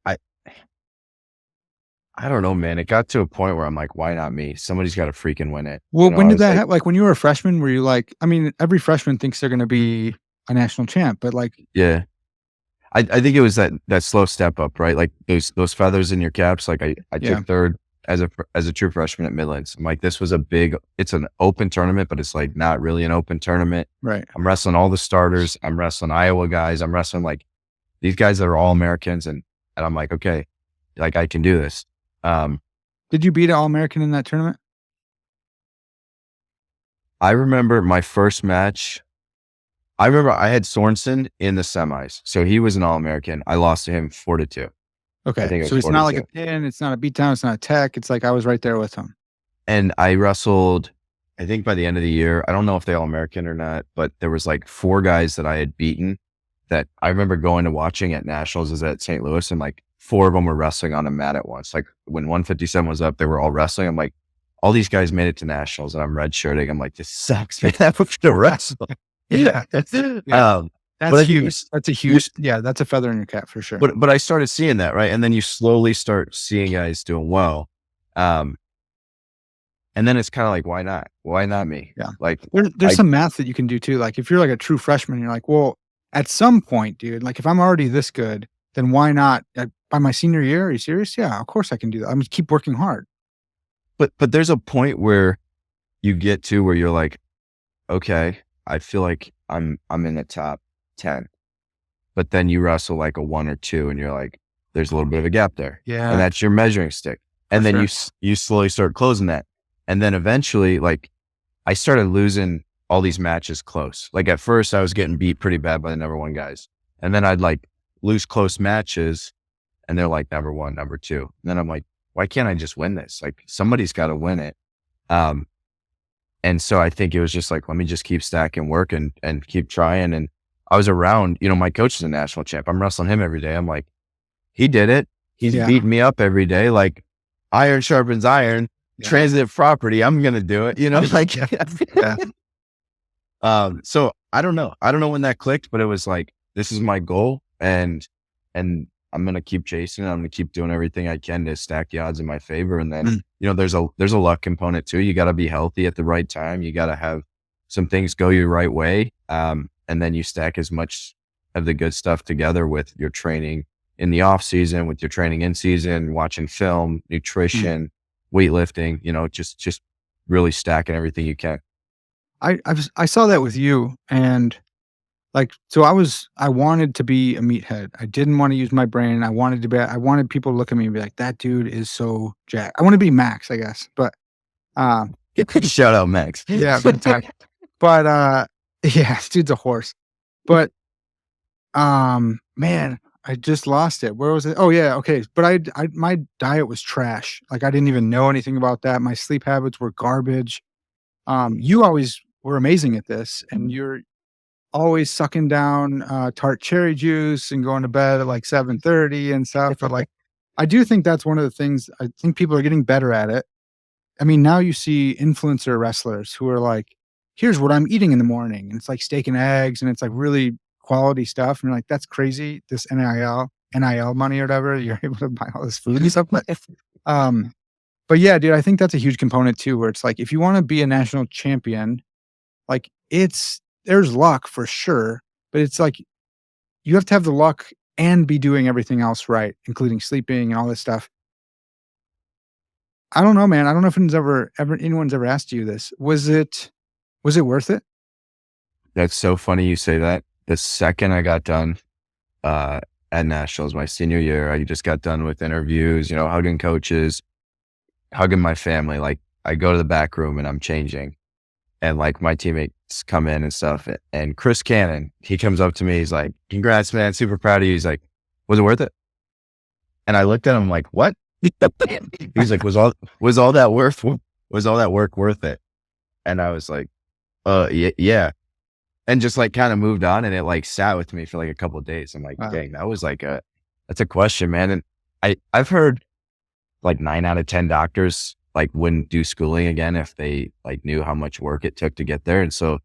I don't know, man. It got to a point where I'm like, why not me? Somebody's got to freaking win it.
Well, when did that happen? Like when you were a freshman, were you like, I mean, every freshman thinks they're going to be a national champ, but like,
yeah, I think it was that slow step up, right? Like those feathers in your caps. Like I took third as a true freshman at Midlands. I'm like, this was it's an open tournament, but it's like not really an open tournament.
Right.
I'm wrestling all the starters. I'm wrestling Iowa guys. I'm wrestling like these guys that are all Americans. And I'm like, okay, like I can do this.
Did you beat an All-American in that tournament?
I remember my first match. I remember I had Sorensen in the semis. So he was an All-American. I lost to him 4-2.
Okay. So it's not like a pin. It's not a beatdown. It's not a tech. It's like I was right there with him.
And I wrestled, I think by the end of the year, I don't know if they All-American or not, but there was like 4 guys that I had beaten that I remember going to watching at Nationals is at St. Louis, and like 4 of them were wrestling on a mat at once. Like when 157 was up, they were all wrestling. I'm like, all these guys made it to Nationals and I'm red shirting. I'm like, this sucks. Man, I'm going to wrestle.
Yeah.
But
That's
I think
huge. That's a
you,
huge, yeah, that's a feather in your cap for sure.
but I started seeing that, right? And then you slowly start seeing guys doing well. Um, and then it's kind of like, why not? Why not me?
Yeah.
Like,
There's
I,
some math that you can do too. Like if you're like a true freshman, you're like, well, at some point, dude, like if I'm already this good, then why not by my senior year? Are you serious? Yeah, of course I can do that. I'm gonna keep working hard.
but there's a point where you get to where you're like, okay, I feel like I'm in the top 10, but then you wrestle like a 1 or 2 and you're like, there's a little bit of a gap there. And
Yeah,
that's your measuring stick.
for
And then
sure.
you slowly start closing that. And then eventually, like, I started losing all these matches close. Like at first I was getting beat pretty bad by the number 1 guys. And then I'd like lose close matches and they're like number 1, number 2. And then I'm like, why can't I just win this? Like somebody's got to win it. Um, and so I think it was just like, let me just keep stacking work and keep trying. And I was around, my coach is a national champ. I'm wrestling him every day. I'm like, he did it. He's
Yeah,
beating me up every day. Like iron sharpens iron,
yeah,
transitive property. I'm going to do it, like,
yeah.
so I don't know. I don't know when that clicked, but it was like, this is my goal and I'm going to keep chasing it. I'm going to keep doing everything I can to stack the odds in my favor. And then,
Mm.
there's a luck component too. You got to be healthy at the right time. You got to have some things go your right way. And then you stack as much of the good stuff together with your training in the off season, with your training in season, watching film, nutrition, weightlifting, just really stacking everything you can.
I saw that with you, and like, so I wanted to be a meathead. I didn't want to use my brain. I wanted people to look at me and be like, that dude is so jacked. I want to be Max, I guess. But um,
Shout out Max.
yeah, big time. But yeah, this dude's a horse. But man, I just lost it. Where was it? Oh yeah, okay. But my diet was trash. Like I didn't even know anything about that. My sleep habits were garbage. You always were amazing at this, and you're always sucking down tart cherry juice and going to bed at like 7:30 and stuff. But like, I do think that's one of the things. I think people are getting better at it. I mean, now you see influencer wrestlers who are like, "Here's what I'm eating in the morning," and it's like steak and eggs, and it's like really quality stuff. And you're like, "That's crazy! This NIL money or whatever. You're able to buy all this food and stuff." Um, but yeah, dude, I think that's a huge component too. Where it's like, if you want to be a national champion, like there's luck for sure, but it's like you have to have the luck and be doing everything else right, including sleeping and all this stuff. I don't know, man. I don't know if anyone's ever asked you this. Was it worth it?
That's so funny you say that. The second I got done at Nationals, my senior year, I just got done with interviews, hugging coaches, hugging my family. Like I go to the back room and I'm changing and like my teammates come in and stuff. And Chris Cannon, he comes up to me. He's like, congrats, man. Super proud of you. He's like, was it worth it? And I looked at him like, what? He's like, was all that was all that work worth it? And I was like, yeah. And just like kind of moved on and it like sat with me for like a couple of days. I'm like,
Wow.
dang, that's a question, man. And I've heard like 9 out of 10 doctors like wouldn't do schooling again if they like knew how much work it took to get there. And so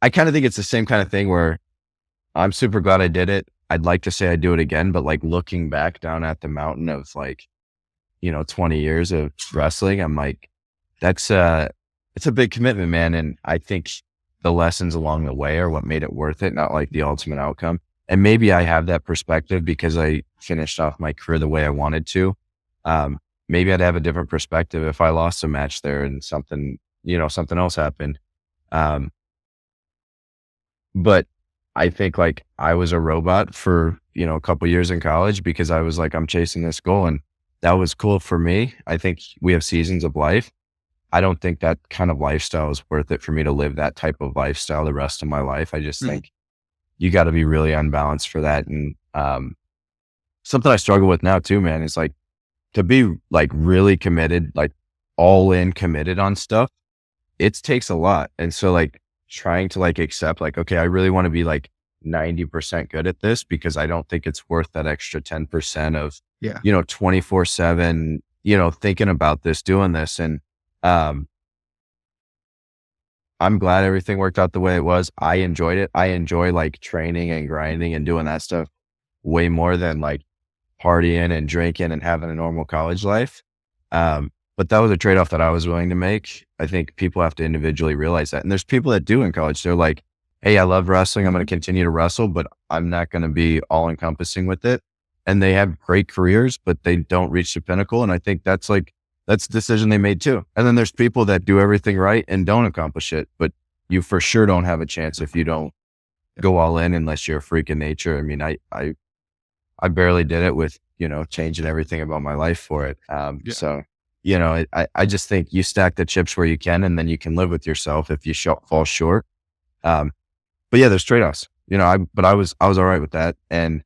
I kind of think it's the same kind of thing where I'm super glad I did it. I'd like to say I'd do it again, but like looking back down at the mountain of like, 20 years of wrestling, I'm like, it's a big commitment, man. And I think the lessons along the way are what made it worth it, not like the ultimate outcome. And maybe I have that perspective because I finished off my career the way I wanted to. Maybe I'd have a different perspective if I lost a match there and something else happened. But I think like I was a robot for, a couple years in college because I was like, I'm chasing this goal and that was cool for me. I think we have seasons of life. I don't think that kind of lifestyle is worth it for me to live that type of lifestyle the rest of my life. I just think you got to be really unbalanced for that. And something I struggle with now too, man, is like to be like really committed, like all in committed on stuff. It takes a lot. And so like trying to like accept like, okay, I really want to be like 90% good at this because I don't think it's worth that extra 10% of,
Yeah.
24/7, thinking about this, doing this. And I'm glad everything worked out the way it was. I enjoyed it. I enjoy like training and grinding and doing that stuff way more than like partying and drinking and having a normal college life. But that was a trade-off that I was willing to make. I think people have to individually realize that. And there's people that do in college. They're like, hey, I love wrestling. I'm going to continue to wrestle, but I'm not going to be all encompassing with it. And they have great careers, but they don't reach the pinnacle. And I think that's the decision they made too. And then there's people that do everything right and don't accomplish it, but you for sure don't have a chance if you don't go all in unless you're a freak of nature. I mean, I barely did it with, changing everything about my life for it. So, I just think you stack the chips where you can, and then you can live with yourself if you fall short. But yeah, there's trade-offs, but I was all right with that. And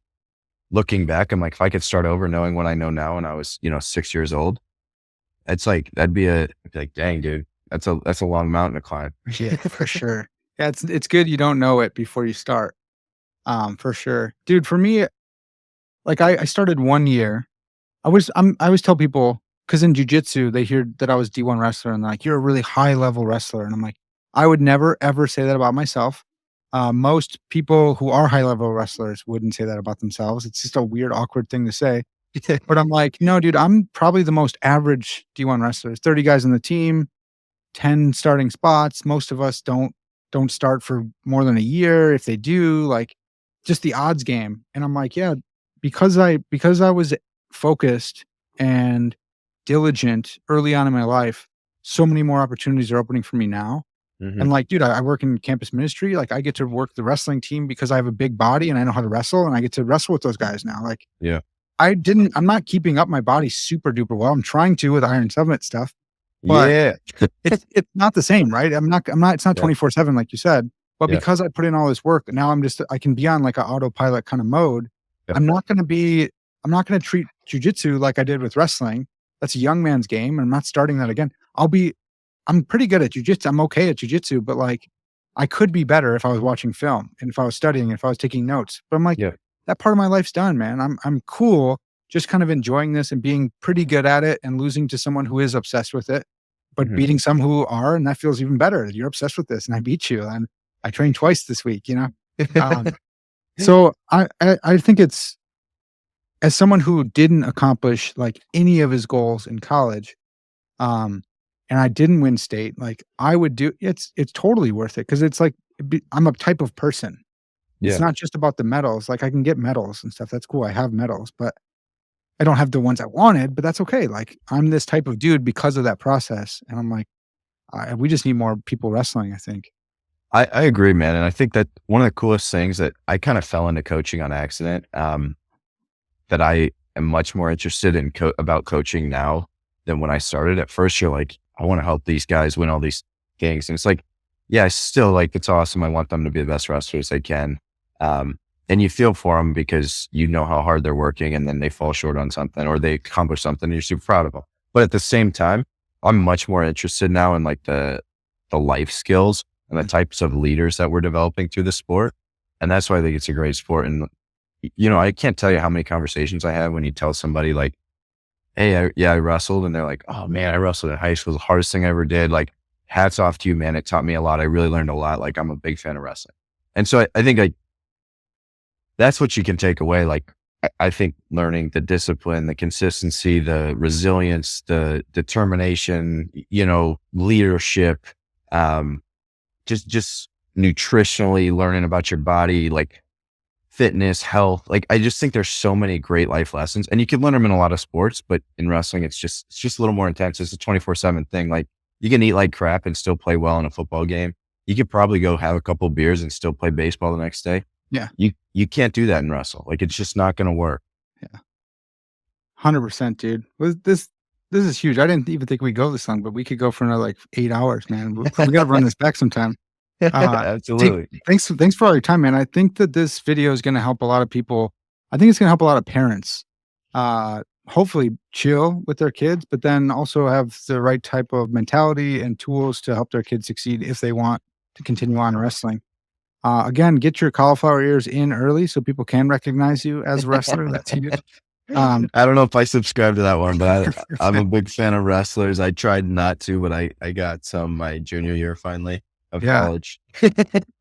looking back, I'm like, if I could start over knowing what I know now when I was, 6 years old, it's like, I'd be like, dang, dude, that's a long mountain to climb.
Yeah, for sure. Yeah, it's good you don't know it before you start. For sure. Dude, for me, like I started 1 year. I always tell people, because in jujitsu, they hear that I was D1 wrestler and they're like, "You're a really high level wrestler." And I'm like, I would never ever say that about myself. Most people who are high level wrestlers wouldn't say that about themselves. It's just a weird, awkward thing to say. But I'm like, no, dude, I'm probably the most average D1 wrestler. There's 30 guys on the team, 10 starting spots. Most of us don't start for more than a year. If they do, like just the odds game. And I'm like, yeah, because I was focused and diligent early on in my life, so many more opportunities are opening for me now.
Hmm.
And like, dude, I work in campus ministry. Like I get to work the wrestling team because I have a big body and I know how to wrestle and I get to wrestle with those guys now. Like
Yeah.
I'm not keeping up my body super duper well. I'm trying to with Iron Summit stuff, but
Yeah.
it's not the same, right? It's not
Yeah.
24/7 like you said, but
Yeah.
because I put in all this work, now I can be on like an autopilot kind of mode.
Yeah.
I'm not gonna treat jujitsu like I did with wrestling. That's a young man's game, and I'm not starting that again. I'm pretty good at jujitsu. I'm okay at jujitsu, but like I could be better if I was watching film and if I was studying, if I was taking notes. But I'm like,
Yeah.
that part of my life's done, man. I'm cool just kind of enjoying this and being pretty good at it and losing to someone who is obsessed with it, but
Mhm.
beating some who are, and that feels even better. You're obsessed with this and I beat you and I trained twice this week. Um, so I think it's, as someone who didn't accomplish like any of his goals in college, um, and I didn't win state, like I would do it's totally worth it because it's like I'm a type of person. It's
Yeah.
not just about the medals. Like I can get medals and stuff. That's cool. I have medals, but I don't have the ones I wanted, but that's okay. Like I'm this type of dude because of that process. And I'm like, we just need more people wrestling, I think.
I agree, man. And I think that one of the coolest things that I kind of fell into coaching on accident, that I am much more interested in about coaching now than when I started. At first, you're like, I want to help these guys win all these games. And it's like, yeah, I still like, it's awesome. I want them to be the best wrestlers they can. And you feel for them because you know how hard they're working and then they fall short on something or they accomplish something and you're super proud of them. But at the same time, I'm much more interested now in like the life skills and the types of leaders that we're developing through the sport. And that's why I think it's a great sport. And, I can't tell you how many conversations I have when you tell somebody like, hey, I wrestled. And they're like, oh man, I wrestled in high school. It was the hardest thing I ever did. Like, hats off to you, man. It taught me a lot. I really learned a lot. Like, I'm a big fan of wrestling. And so I think that's what you can take away. Like, I think learning the discipline, the consistency, the resilience, the determination, leadership, just nutritionally learning about your body, like fitness, health. Like, I just think there's so many great life lessons and you can learn them in a lot of sports, but in wrestling, it's just a little more intense. It's a 24/7 thing. Like, you can eat like crap and still play well in a football game. You could probably go have a couple beers and still play baseball the next day.
Yeah.
You can't do that in wrestle. Like, it's just not going to work.
Yeah. 100%, dude. This is huge. I didn't even think we'd go this long, but we could go for another like 8 hours, man. We got to run this back sometime. Dude,
Absolutely.
thanks for all your time, man. I think that this video is going to help a lot of people. I think it's going to help a lot of parents. Hopefully chill with their kids, but then also have the right type of mentality and tools to help their kids succeed if they want to continue on wrestling. Again, get your cauliflower ears in early so people can recognize you as a wrestler. That's huge.
I don't know if I subscribe to that one, but I'm a big fan of wrestlers. I tried not to, but I got some my junior year finally. of
Yeah,
college.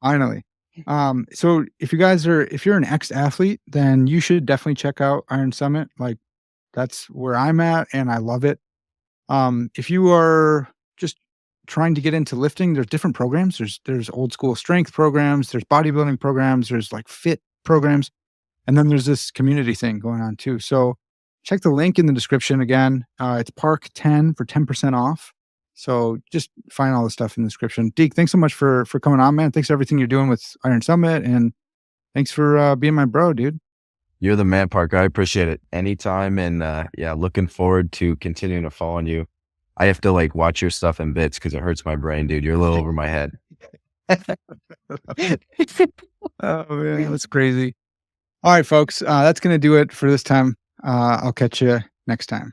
finally. So if you're an ex-athlete, then you should definitely check out Iron Summit. Like that's where I'm at and I love it. If you are just trying to get into lifting, there's different programs. There's old school strength programs, there's bodybuilding programs, there's like fit programs, and then there's this community thing going on too. So check the link in the description again. It's Park 10 for 10% off. So just find all the stuff in the description. Deke, thanks so much for coming on, man. Thanks for everything you're doing with Iron Summit, and thanks for being my bro, dude.
You're the man, Parker. I appreciate it anytime. And yeah, looking forward to continuing to follow you. I have to like watch your stuff in bits because it hurts my brain, dude. You're a little over my head.
Oh man, that's crazy. All right, folks, that's gonna do it for this time. I'll catch you next time.